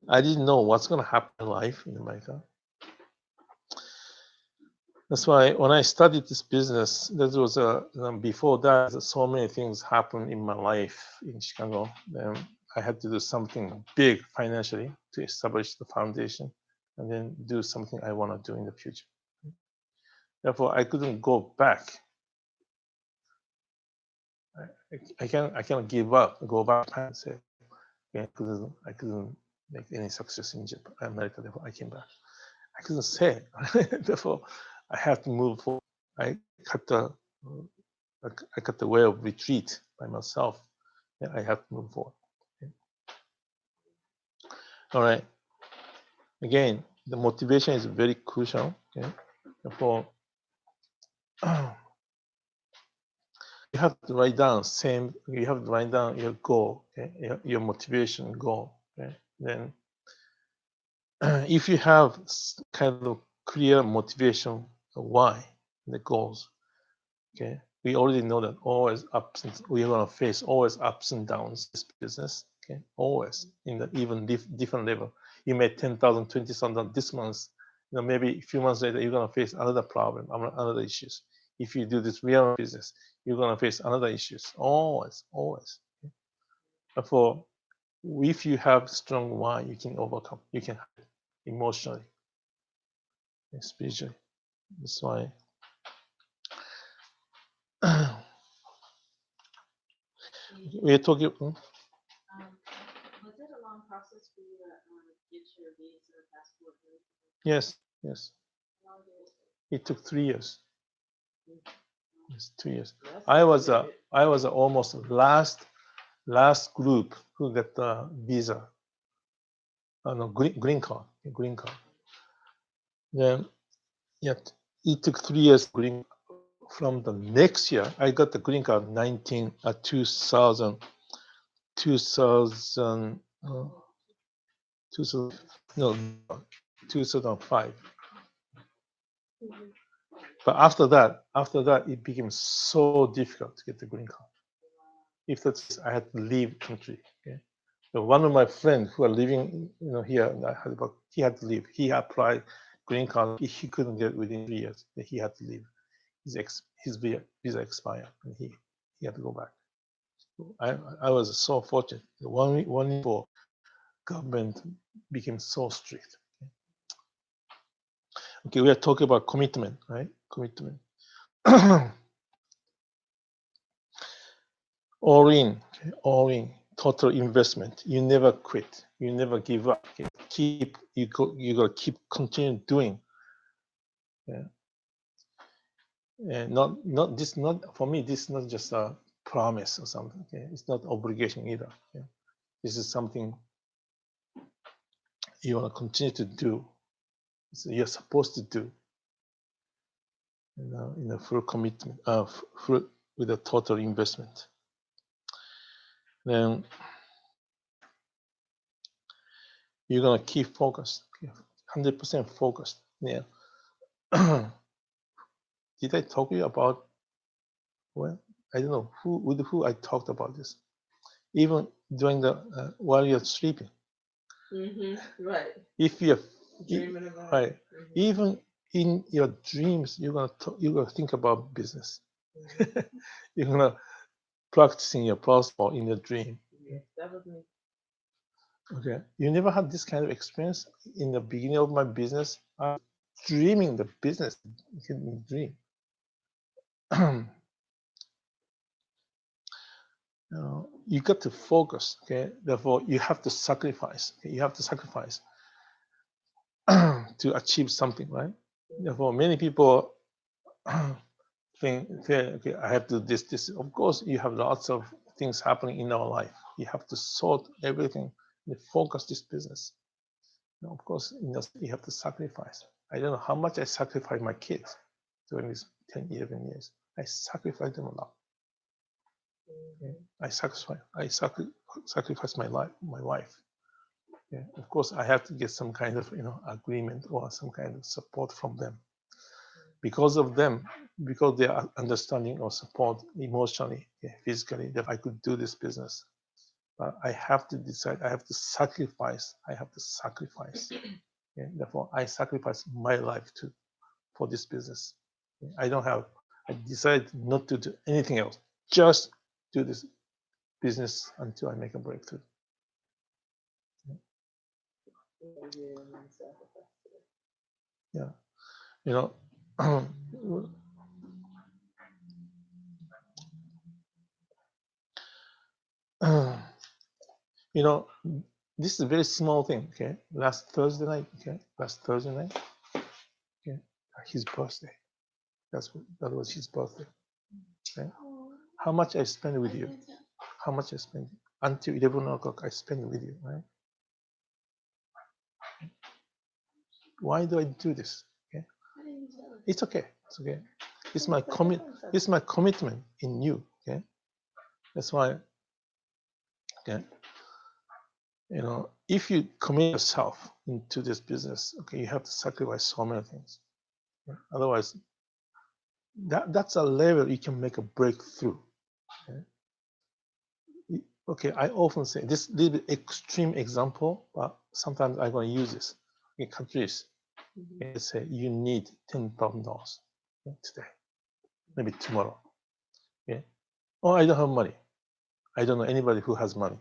I didn't know what's going to happen in life in America. That's why when I studied this business, there was before that, so many things happened in my life in Chicago. Then I had to do something big financially to establish the foundation, and then do something I want to do in the future. Therefore, I couldn't go back. I can't give up, go back and say, I couldn't make any success in Japan, America. Therefore, I came back. I couldn't say. Therefore, I have to move forward. I cut the way of retreat by myself. And I have to move forward. Okay. All right. Again, the motivation is very crucial. Okay. Therefore, you have to write down your goal, okay? your motivation goal. Okay? Then, if you have kind of clear motivation, why the goals, okay, we already know that we're gonna face always ups and downs in this business, okay, always in the even different level. You made 10,000, 20,000 this month, maybe a few months later you're gonna face another problem, another issues. If you do this real business, you're gonna face another issues, always. Okay? Therefore, if you have strong why, you can overcome. You can emotionally, and spiritually. That's why. We're talking.
Was it a long process for you to get your visa, passport, and everything?
Yes.
How long did it take?
It took 3 years. It's 2 years.
That's
I was
good.
almost last group who got the visa. No, green card. Then, yeah, it took 3 years green. From the next year, I got the green card 2000, 2000, 2000, no, 2005. But after that, it became so difficult to get the green card. If that's, I had to leave country. Okay? So one of my friends who are living, here in Heidelberg, he had to leave. He applied green card. He couldn't get it within 3 years. He had to leave. His visa expired, and he had to go back. I was so fortunate. One year before, government became so strict. Okay, we are talking about commitment, right? Commitment. All in, total investment. You never quit. You never give up. Okay? You gotta keep continue doing. Yeah. And not for me. This is not just a promise or something. Okay? It's not obligation either. Okay? This is something you want to continue to do. So you're supposed to do. In a full commitment, with a total investment. Then you're gonna keep focused, 100% focused. Yeah. Did I talk to you about? Well, I don't know with who I talked about this. Even during the while you're sleeping,
Right.
if you're
Dreaming about
right,
it.
even in your dreams, you're gonna think about business. You're gonna practicing your prosper in your dream.
Yeah, that was me.
Okay, you never had this kind of experience in the beginning of my business. I was dreaming the business in the dream. You got to focus. Okay, therefore you have to sacrifice. Okay? You have to sacrifice to achieve something, right? Therefore, many people think, okay, I have to do this. Of course, you have lots of things happening in our life. You have to sort everything and focus this business. Of course, you have to sacrifice. I don't know how much I sacrificed my kids during these 10, 11 years. I sacrificed them a lot. I sacrificed my wife. Yeah. Of course, I have to get some kind of agreement or some kind of support from them. Because of them, because they are understanding or support emotionally, physically, that I could do this business. But I have to decide. I have to sacrifice. Yeah, therefore, I sacrifice my life too for this business. I decided not to do anything else. Just do this business until I make a breakthrough. Yeah, this is a very small thing. Okay, last Thursday night. Okay, his birthday. That was his birthday. Okay? How much I spent with you? How much I spent until 11 o'clock? I spent with you, right? Why do I do this? Okay, it's okay. It's okay. It's my commitment in you. Okay, that's why. Okay, if you commit yourself into this business, okay, you have to sacrifice so many things. Okay? Otherwise, that's a level you can make a breakthrough. Okay, I often say this little extreme example, but sometimes I'm going to use this. In countries, they say you need $10,000 today, maybe tomorrow. Okay, oh, I don't have money. I don't know anybody who has money.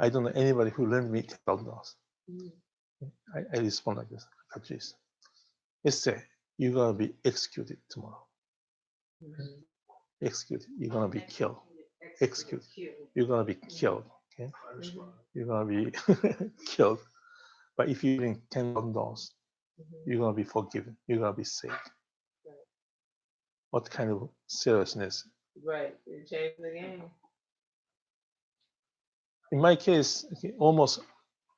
I don't know anybody who lend me $10,000. I respond like this. Countries, let's say you're gonna be executed tomorrow. Executed. You're gonna be killed. Executed. You're gonna be killed. Okay. You're gonna be killed. But if you bring $10,000, you're gonna be forgiven. You're gonna be saved. What kind of seriousness?
Right. You change the game.
In my case, okay, almost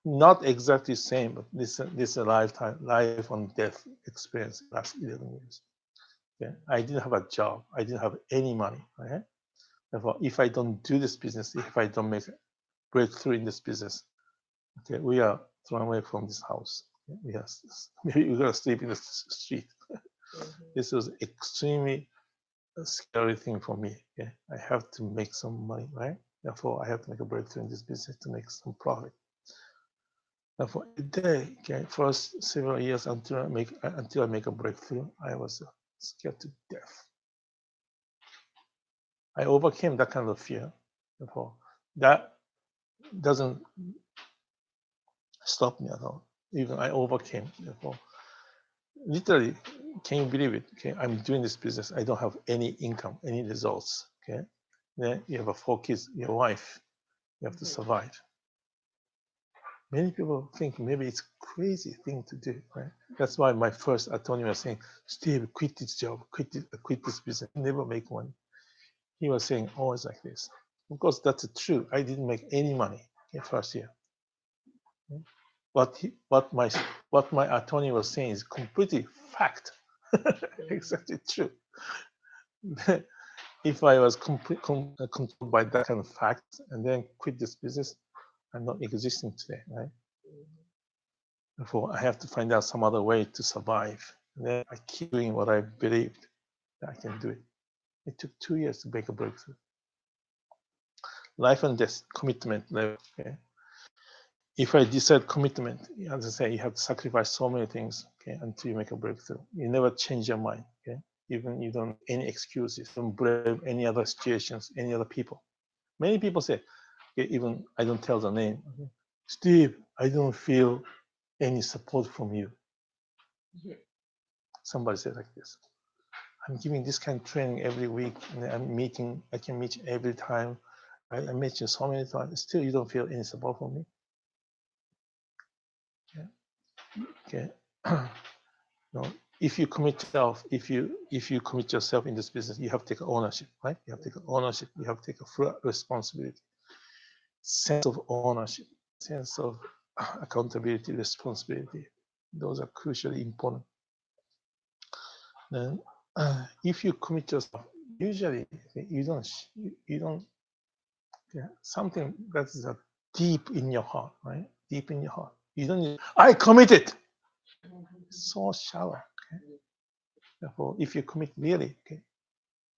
not exactly the same, but this is a life and death experience last 11 years. Okay? I didn't have a job. I didn't have any money. Okay? Therefore, if I don't do this business, if I don't make a breakthrough in this business, okay, we are thrown away from this house. Okay? Maybe we're gonna sleep in the street. This was extremely scary thing for me. Okay? I have to make some money, right? Therefore, I have to make a breakthrough in this business to make some profit. Therefore, today, okay, first several years until I make a breakthrough, I was scared to death. I overcame that kind of fear. Therefore, that doesn't stop me at all. Even I overcame. Therefore, literally, can you believe it? Okay, I'm doing this business. I don't have any income, any results. Okay, then you have 4 kids, your wife. You have to survive. Many people think maybe it's crazy thing to do, right? That's why my first attorney was saying, Steve, quit this job, quit this business, never make money. He was saying always like this. Of course, that's true. I didn't make any money in first year. What my attorney was saying is completely fact. Exactly true. If I was controlled by that kind of fact and then quit this business, I'm not existing today, right? Therefore, I have to find out some other way to survive. And then I keep doing what I believed that I can do it. It took 2 years to make a breakthrough. Life and death commitment level. Okay? If I decide commitment, as I say, you have to sacrifice so many things, okay, until you make a breakthrough. You never change your mind, okay? Even you don't any excuses, don't blame any other situations, any other people. Many people say, okay, even I don't tell the name, okay? Steve, I don't feel any support from you. Somebody said like this. I'm giving this kind of training every week, and I can meet you every time. I met you so many times. Still, you don't feel any support from me. Okay. No, if you commit yourself, if you commit yourself in this business, you have to take ownership, right? You have to take ownership. You have to take a full responsibility, sense of ownership, sense of accountability, responsibility. Those are crucially important. Then, if you commit yourself, usually you don't something that's deep in your heart, right? Deep in your heart. You don't need, I committed. So shallow. Okay? Therefore, if you commit really, okay,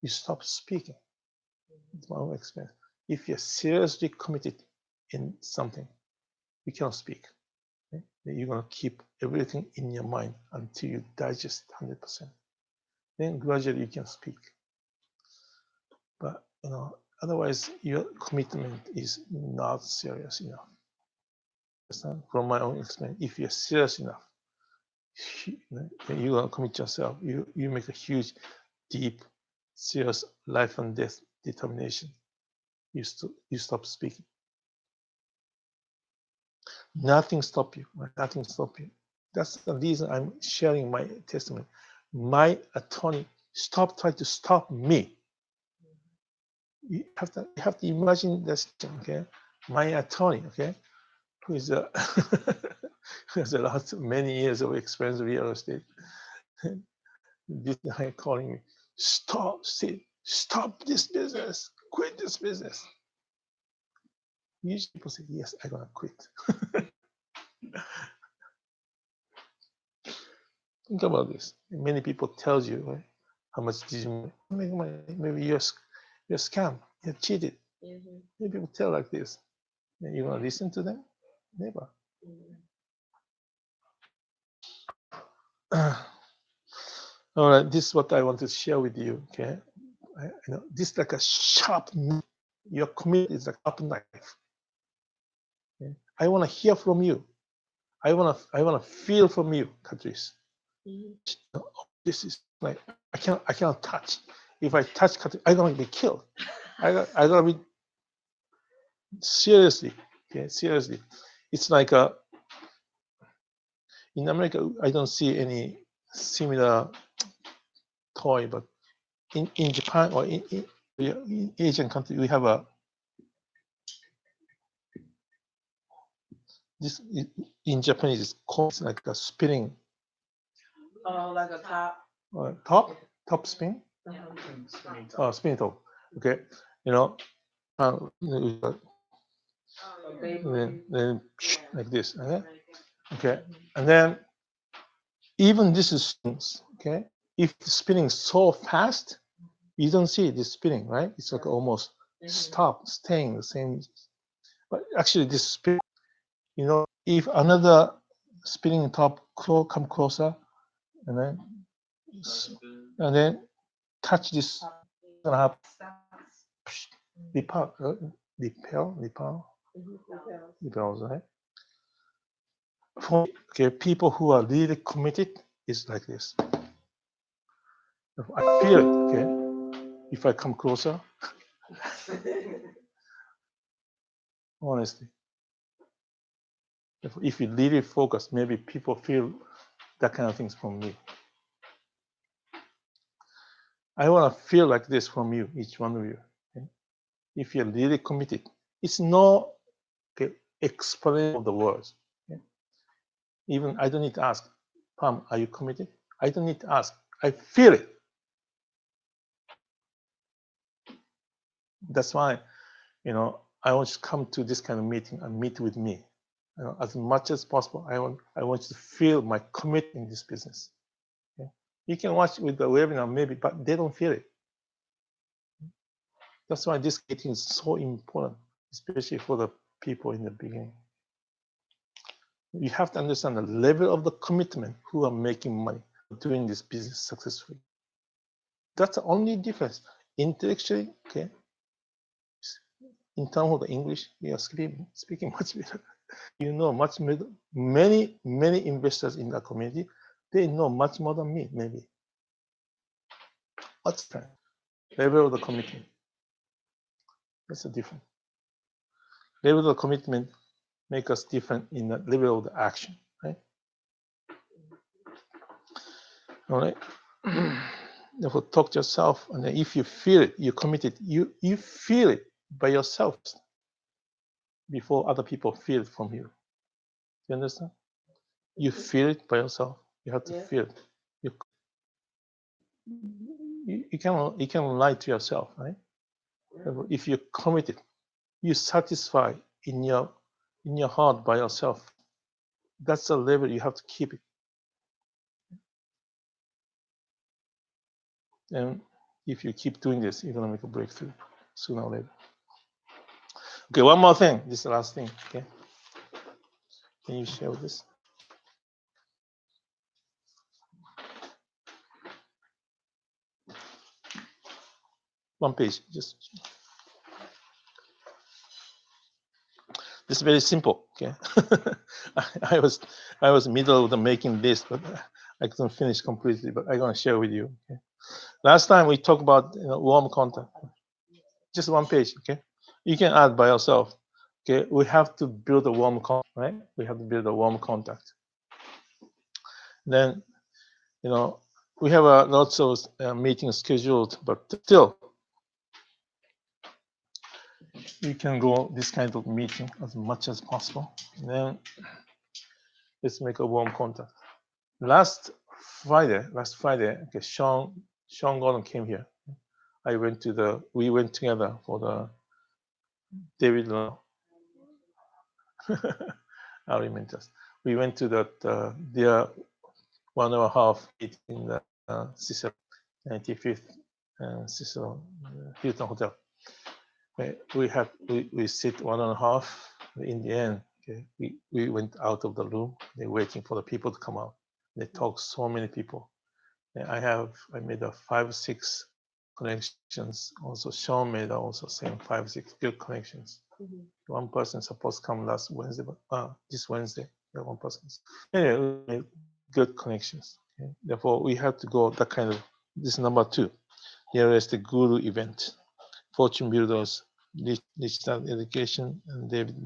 you stop speaking. It's my own experience. If you're seriously committed in something, you cannot speak. Okay? You're gonna keep everything in your mind until you digest 100%. Then gradually you can speak. But otherwise your commitment is not serious enough. From my own experience, if you're serious enough, you're gonna commit yourself. You make a huge, deep, serious life and death determination. You stop speaking. Nothing stop you. Nothing stop you. That's the reason I'm sharing my testimony. My attorney stopped trying to stop me. You have to imagine this, okay? My attorney, okay, who is who has a lot many years of experience in real estate. This guy calling me, stop this business, quit this business. Usually people say, yes, I'm gonna quit. Think about this. Many people tell you, right, how much did you make money? Maybe you're a scam, you're cheated. Many people tell like this. And you gonna listen to them? Never. All right, this is what I want to share with you. Okay, this is like a sharp knife. Your commitment is like a sharp knife. Okay? I want to hear from you. I want to feel from you, Catrice. This is like I cannot touch. If I touch Catrice, I'm gonna be killed. I gotta be seriously. Okay, seriously. It's like in America, I don't see any similar toy, but in Japan or in Asian country, we have this in Japanese it's called like a spinning
Oh, like a top.
top spin,
Spinning top.
oh, spin top. Okay, you know, uh, then like this. Okay, okay, and then even this is okay. If it's spinning so fast, you don't see it is spinning, right? It's like almost staying the same. But actually, this spin, you know, if another spinning top come closer, and then touch this, gonna have repel, repels, right? For okay, people who are really committed is like this. I feel it, okay? If I come closer, honestly. If you really focus, maybe people feel that kind of things from me. I want to feel like this from you, each one of you. Okay? If you're really committed, it's no explanation of the words. Okay? Even I don't need to ask, Pam, are you committed? I don't need to ask. I feel it. That's why, you know, I want you to come to this kind of meeting and meet with me. You know, as much as possible, I want you to feel my commitment in this business. Okay? You can watch with the webinar maybe, but they don't feel it. That's why this meeting is so important, especially for the people in the beginning. You have to understand the level of the commitment who are making money, doing this business successfully. That's the only difference. Intellectually, okay, in terms of the English, we are speaking much better. You know much better. Many investors in the community, they know much more than me, maybe. What's the level of the commitment? That's the difference. Level of the commitment make us different in the level of the action, right? All right. Therefore, talk to yourself, and then if you feel it, you're committed. You feel it by yourself before other people feel it from you. You understand? You feel it by yourself. You have to feel it. You can lie to yourself, right? If you're committed, you satisfy in your heart by yourself. That's the level you have to keep it. And if you keep doing this, you're gonna make a breakthrough sooner or later. Okay, one more thing. This is the last thing. Okay, can you share with this? One page, just. This is very simple. Okay, I was middle of the making this, but I couldn't finish completely. But I'm gonna share with you. Okay? Last time we talked about warm contact. Just one page. Okay, you can add by yourself. Okay, we have to build a warm contact, right? We have to build a warm contact. Then, you know, we have lots of meetings scheduled, but still, you can go this kind of meeting as much as possible. And then let's make a warm contact. Last Friday, okay, Sean Gordon came here. We went together for the David Law. Alimentas. We went to that their 1.5 meeting in the Cicero, 95th Cicero Hilton Hotel. We sit 1.5. In the end, okay, we went out of the room. They're waiting for the people to come out. They talk so many people. And I made 5-6 connections. Also, Sean made also same 5-6 good connections. One person supposed to come last Wednesday, but this Wednesday, one person. Anyway, good connections. Okay? Therefore, we have to go that kind of. This is number 2. Here is the Guru event, Fortune Builders, Digital Education, and David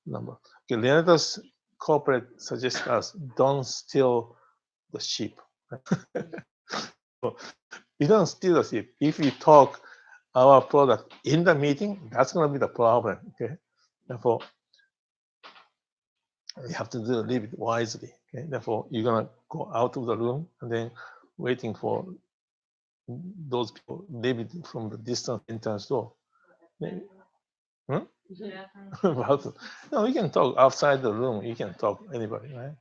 number. Okay, Leonidas corporate suggests us don't steal the sheep. So you don't steal the sheep. If you talk our product in the meeting, that's going to be the problem. Okay, therefore you have to do a little bit wisely. Okay, therefore you're gonna go out of the room and then waiting for those people, maybe from the distant entrance door. Maybe-
Yeah.
About to- no, you can talk outside the room. You can talk anybody, right?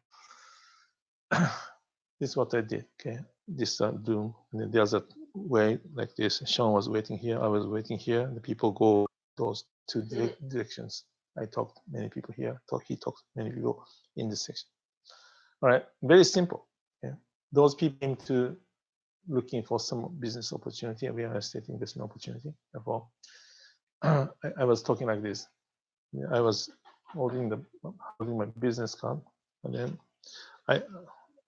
This is what I did. Okay, this room, and then there's a way like this. Sean was waiting here. I was waiting here. The people go those two directions. I talked many people here. He talked many people in this section. All right, very simple. Yeah, those people came to looking for some business opportunity, real estate investment opportunity. Therefore, I was talking like this. I was holding my business card, and then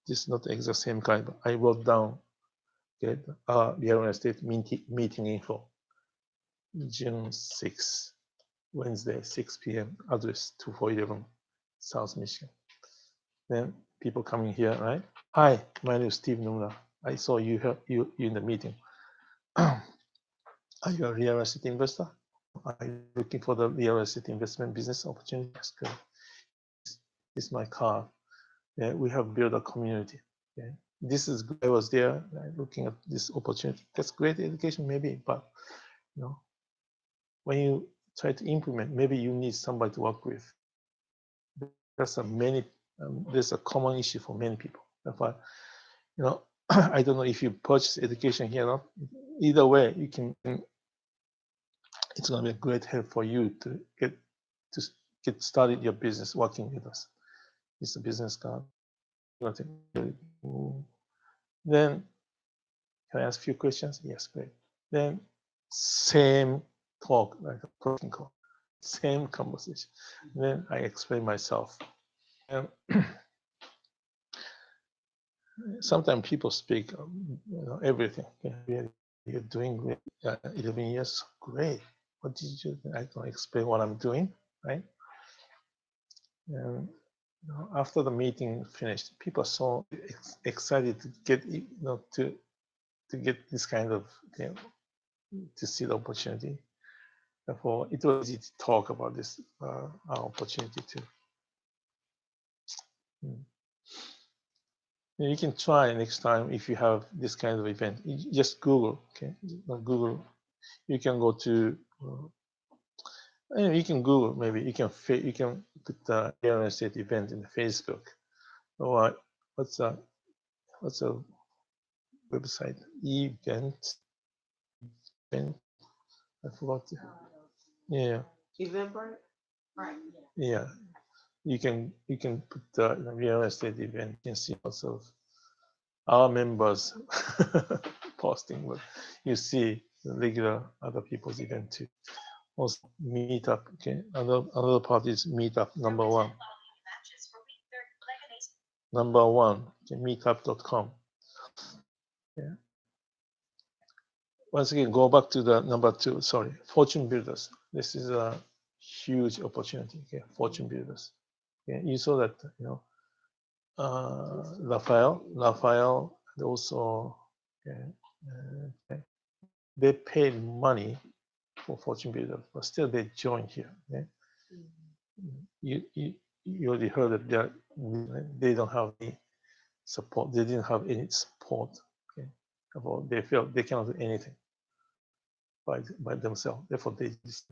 this is not the exact same kind, but I wrote down okay, real estate meeting info, June 6, Wednesday, 6 p.m. Address 2411 South Michigan. Then people coming here, right? Hi, my name is Steve Nomura. I saw you here, you in the meeting. Are you a real estate investor? Are you looking for the real estate investment business opportunity? That's good. This is my car. Yeah, we have built a community. Yeah. This is I was there looking at this opportunity. That's great education, maybe, but you know, when you try to implement, maybe you need somebody to work with. There's a common issue for many people. That's why, you know, I don't know if you purchase education here or not. Either way, you can. It's going to be a great help for you to get started your business working with us. It's a business card. Then, can I ask a few questions? Yes, great. Then, same talk, like a person call, same conversation. Then I explain myself. And sometimes people speak, everything. Okay? You're doing great. 11 years, great. What did you do? I can explain what I'm doing, right? And after the meeting finished, people are so excited to get, to get this kind of, to see the opportunity. Therefore, it was easy to talk about this opportunity too. You can try next time if you have this kind of event. You just Google, okay? Google. You can go to. You can Google. Maybe you can put the real estate event in Facebook. Or what's a website? Event. I forgot. Yeah.
Eventbrite?
Right,
Yeah. You can put the real estate event. You can see lots of our members posting, but you see the regular other people's event too. Also meetup. Okay. Another part is meetup number one. Number one, okay, meetup.com. Yeah. Once again, go back to the number two. Sorry, Fortune Builders. This is a huge opportunity. Okay, Fortune Builders. Okay, you saw that, Raphael, and also, okay, they paid money for Fortune Builders, but still they joined here. Okay? You already heard that they don't have any support. They didn't have any support. Okay, they felt they cannot do anything by themselves. Therefore, they just.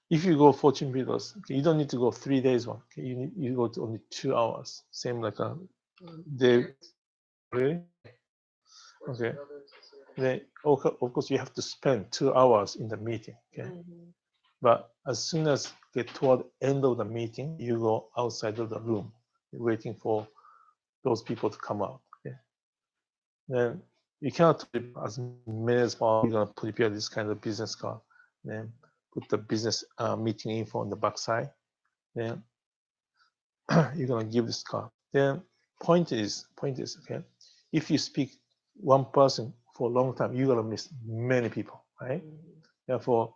If you go Fortune Builders, okay, you don't need to go 3 days one. Okay, you go to only 2 hours. Same like a day. Really? Okay. Then of course you have to spend 2 hours in the meeting. Okay. But as soon as get toward the end of the meeting, you go outside of the room, waiting for those people to come out. Okay. Then you cannot as many as possible. You're gonna prepare this kind of business card. Then put the business meeting info on the back side. Then you're gonna give this card. Then point is okay. If you speak one person for a long time, you're gonna miss many people, right? Therefore,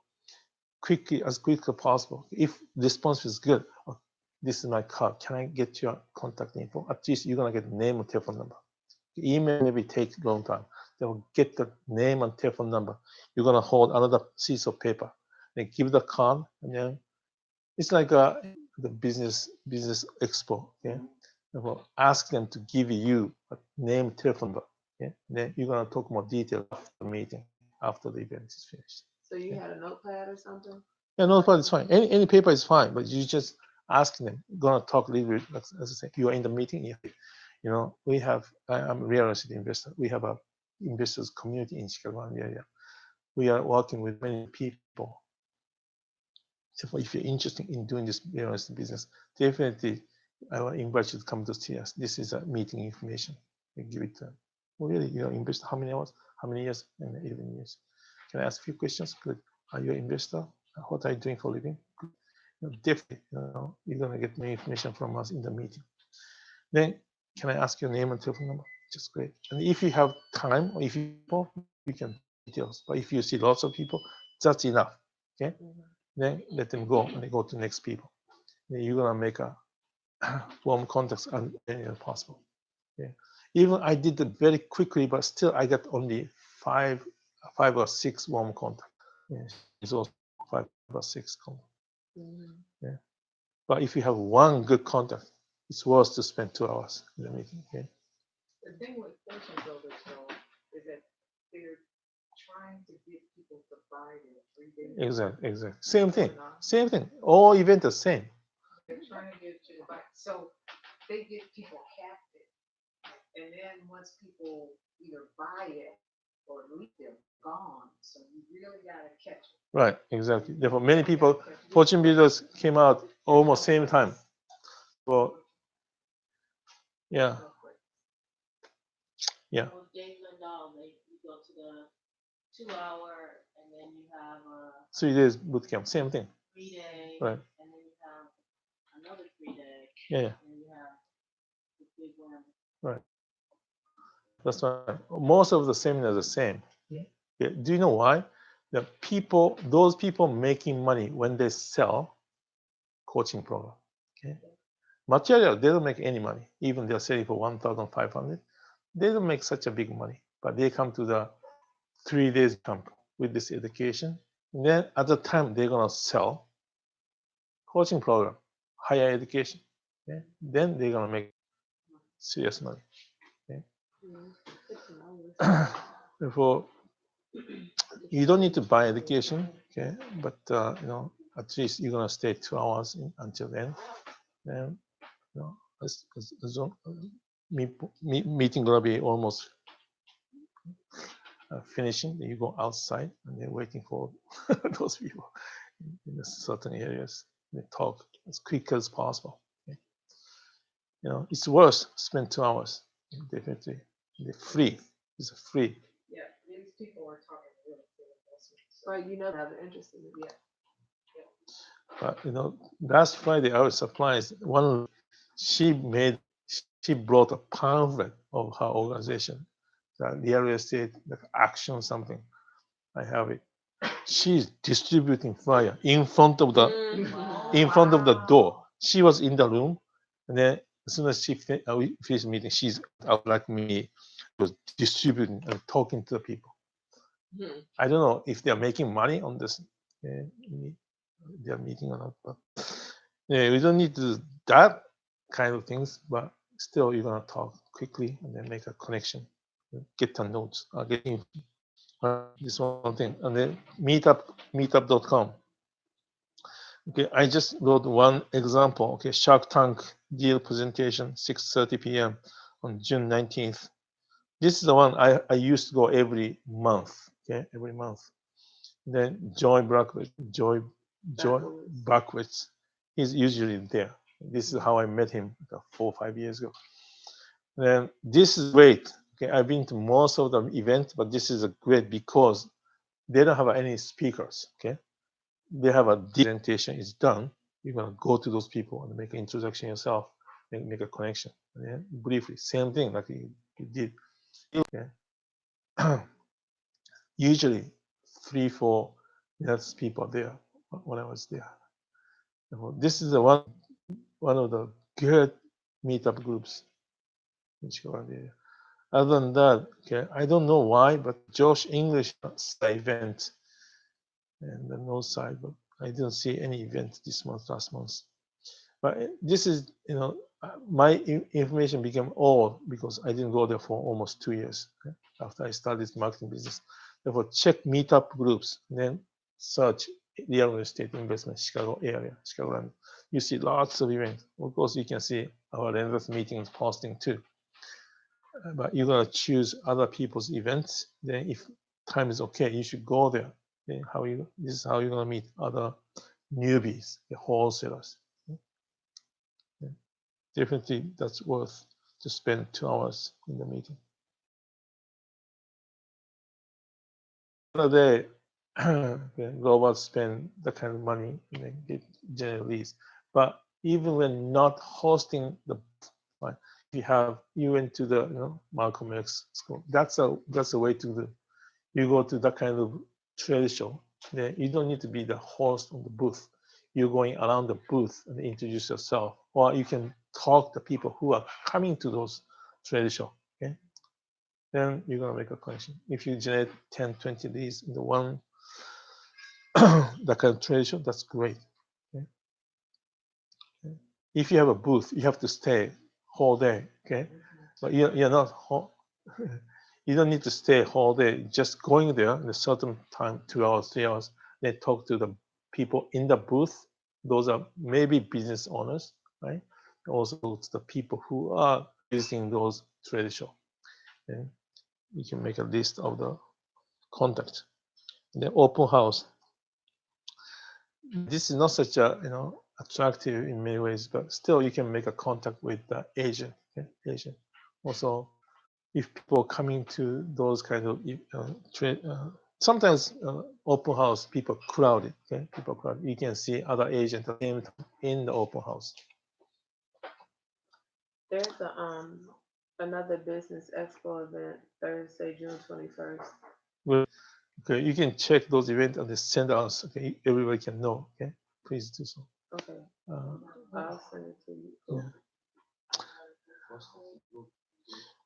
as quickly as possible. If response is good, this is my card. Can I get your contact info? At least you're gonna get name and telephone number. Email maybe take a long time. They will get the name and telephone number. You're gonna hold another piece of paper. Then give the card, and then it's like the business expo. Okay, Therefore, ask them to give you a name, telephone number. Okay? Then you're gonna talk more detail after the meeting, after the event is finished.
So you
Yeah.
had a notepad or something?
Yeah, notepad is fine. Any paper is fine, but you just ask them. Gonna talk a little bit. As I say, you are in the meeting. You know, we have. I'm a real estate investor. We have a investors community in Chicago area. We are working with many people. So if you're interested in doing this real estate business, definitely I will invite you to come to see us. This is a meeting information. We give it to them. Really, you know, invest how many hours, how many years, and 11 years. Can I ask a few questions? Good. Are you an investor? What are you doing for a living? Good. You know, definitely, you know, you're gonna get more information from us in the meeting. Then, can I ask your name and telephone number? Just great. And if you have time, or if you can details. But if you see lots of people, that's enough. Okay. Then let them go, and they go to the next people. Then you're gonna make a warm contacts as many as possible. Yeah. Even I did it very quickly, but still I got only five or six warm contacts. Yeah. It's also 5 or 6 contacts. Yeah. But if you have one good contact, it's worth to spend 2 hours in the meeting. Okay.
The thing with fortune builders though, is that they're trying to get people to buy their 3 days.
Exactly. Same thing. All events are same.
They're trying to get you to buy, so they get people captive. And then once people either buy it or leave them gone, so you really gotta catch it.
Right. Exactly. Therefore, many people, fortune builders came out almost same time. Well, yeah. Yeah.
So with Dave Lindahl, you go to the 2 hour and then you have a
3 days boot camp. Same thing.
3 day.
Right.
And then you have another 3 day.
Yeah.
And you have the big one.
Right. That's right. Most of the seminars are the same. Yeah. Do you know why? The people, those people making money when they sell coaching program. Okay. Material, they don't make any money. Even they're selling for 1,500. They don't make such a big money. But they come to the 3 days camp with this education. And then at the time they're gonna sell coaching program, higher education. Okay. Then they're gonna make serious money. Okay. Therefore, you don't need to buy education, okay? But you know, at least you're gonna stay 2 hours until then. And you know, as long, meeting gonna be almost finishing. Then you go outside and they're waiting for those people in certain areas. They talk as quick as possible. Okay? You know, it's worth spend 2 hours. Definitely, they're free. It's free.
Yeah, these people are talking real estate investments.
Right, you know, have interest in it yet.
But you know, last Friday our supplies one she brought a pamphlet of her organization, the real estate, the action something. I have it. She's distributing flyer in front of the door. She was in the room, and then as soon as we finished the meeting, she's out like me, was distributing and talking to the people. I don't know if they're making money on this. They're meeting or not, but yeah, we don't need to do that kind of things, but still you're gonna talk quickly and then make a connection, get the notes, get info. This one thing, and then meetup.com. Okay, I just wrote one example. Okay, Shark Tank deal presentation, 6:30 p.m. on June 19th. This is the one I used to go every month. Okay, every month. Then Joy Brockwitz, he's usually there. This is how I met him 4 or 5 years ago. Then this is great. Okay, I've been to most of the events, but this is a great because they don't have any speakers. Okay, they have a presentation. It's done. You're gonna go to those people and make an introduction yourself, and make a connection. And then briefly, same thing like you did. Okay. Usually 3-4 people there when I was there. This is the one of the good meetup groups in Chicago area. Other than that, okay, I don't know why, but Josh English event and the north side, but I didn't see any event this month, last month. But this is, you know, my information became old because I didn't go there for almost 2 years after I started marketing business. Therefore, check meetup groups, then search real estate investment Chicago area, Chicagoland. You see lots of events. Of course, you can see our lenders meetings posting too. But you're gonna choose other people's events. Then, if time is okay, you should go there. Then this is how you're gonna meet other newbies, the wholesalers. Definitely, that's worth to spend 2 hours in the meeting. Another day, Global spend the kind of money and then get general leads. But even when not hosting the, you went to the Malcolm X school. That's a way to do. You go to that kind of trade show. Then you don't need to be the host of the booth. You're going around the booth and introduce yourself, or you can talk to people who are coming to those trade show. Okay, then you're gonna make a connection. If you generate 10, 20 leads in the one that kind of trade show, that's great. Okay? If you have a booth, you have to stay whole day. Okay, but you're not you don't need to stay whole day. Just going there in a certain time, 2 hours, 3 hours, then talk to the people in the booth. Those are maybe business owners, right? Also, it's the people who are visiting those trade show. And you can make a list of the contacts. The open house. This is not such a attractive in many ways, but still you can make a contact with the agent. Okay? Agent. Also, if people are coming to those kind of sometimes open house people crowded. Okay, people crowded. You can see other agents in the open house.
There's another business expo event Thursday, June 21st.
Well, okay, you can check those events and send us. Okay, everybody can know. Okay, please do so.
Okay, I'll send it to you.
Yeah.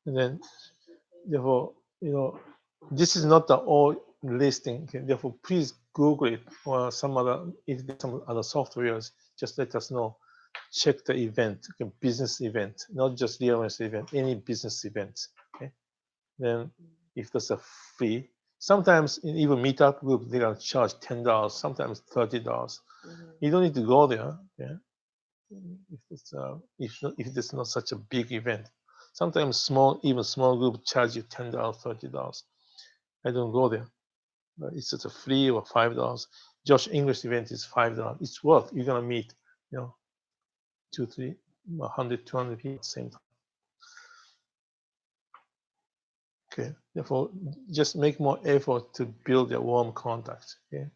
And then, therefore, this is not the all listing. Okay? Therefore, please Google it or some other softwares. Just let us know. Check the event, okay? Business event, not just real estate event, any business event. Okay. Then, if there's a free, sometimes in even meetup group they can charge $10, sometimes $30. You don't need to go there. Yeah. If it's not such a big event. Sometimes even small group charge you $10, $30. I don't go there, but it's just a free or $5. Josh English event is $5. It's worth. You're gonna meet, 2, 3, 100, 200 people at the same time. Okay. Therefore, just make more effort to build a warm contact. Okay.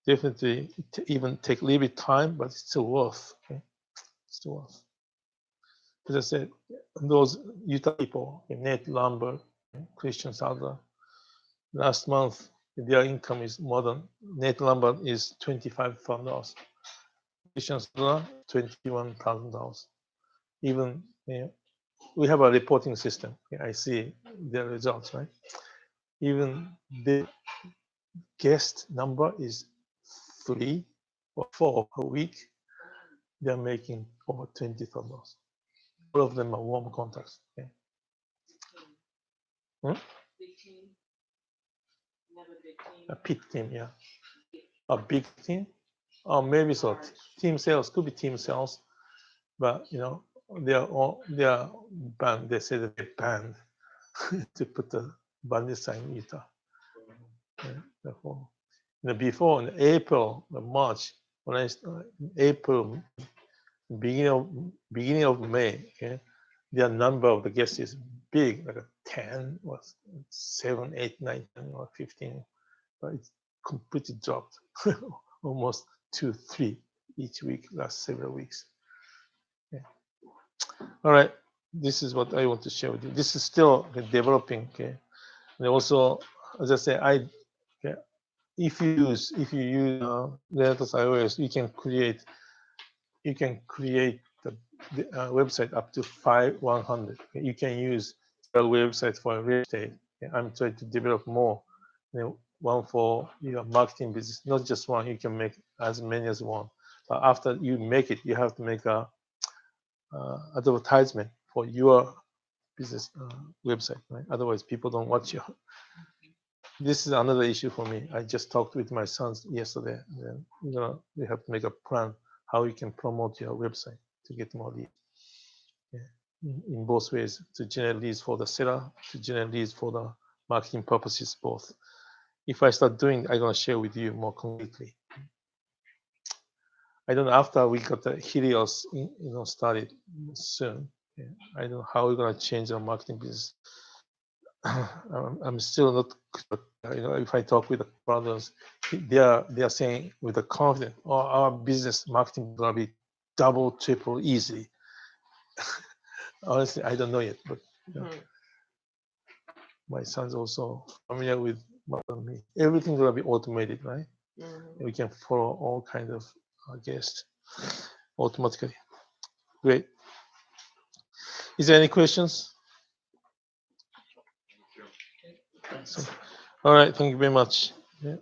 Definitely, even take a little bit time, but it's still worth. Okay. It's still worth. As I said, those Utah people, Nate Lambert, Christian Sadler, last month their income is more than Nate Lambert is $25,000. Christian Sadler $21,000. Even we have a reporting system. I see the results, right? Even the guest number is 3 or 4 per week. They're making over $20,000. All of them are warm contacts. Okay?
Big team. You have a big team.
A big team, yeah. A big team? Or maybe so. Team sales could be team sales, but they are banned. They say that they're banned to put the bandit sign in Utah. Yeah, therefore, before in April, March, when I April, beginning of May, okay, their number of the guests is big, like 10 or 7, 8, 9, 10 or 15, but it's completely dropped, almost 2, 3 each week, last several weeks. Yeah. All right, this is what I want to share with you. This is still developing, okay, and also, as I say, if you use Lattice iOS, you can create the website up to 100. You can use a website for real estate. I'm trying to develop more. One for your marketing business, not just one. You can make as many as one. But after you make it, you have to make a advertisement for your business website, right? Otherwise, people don't watch you. This is another issue for me. I just talked with my sons yesterday. And, we have to make a plan how you can promote your website to get more leads. Yeah. In both ways, to generate leads for the seller, to generate leads for the marketing purposes, both. If I start doing, I'm gonna share with you more concretely. I don't know, after we got the Helios, started soon. Yeah, I don't know how we're gonna change our marketing business. I'm still not, if I talk with the brothers, they are saying with the confidence, oh, our business marketing is gonna be double, triple easy. Honestly, I don't know yet, but
Mhm.
my son's also familiar with more than me. Everything's gonna be automated, right?
Mhm.
We can follow all kinds of guests automatically. Great. Is there any questions? All right, thank you very much. Yeah.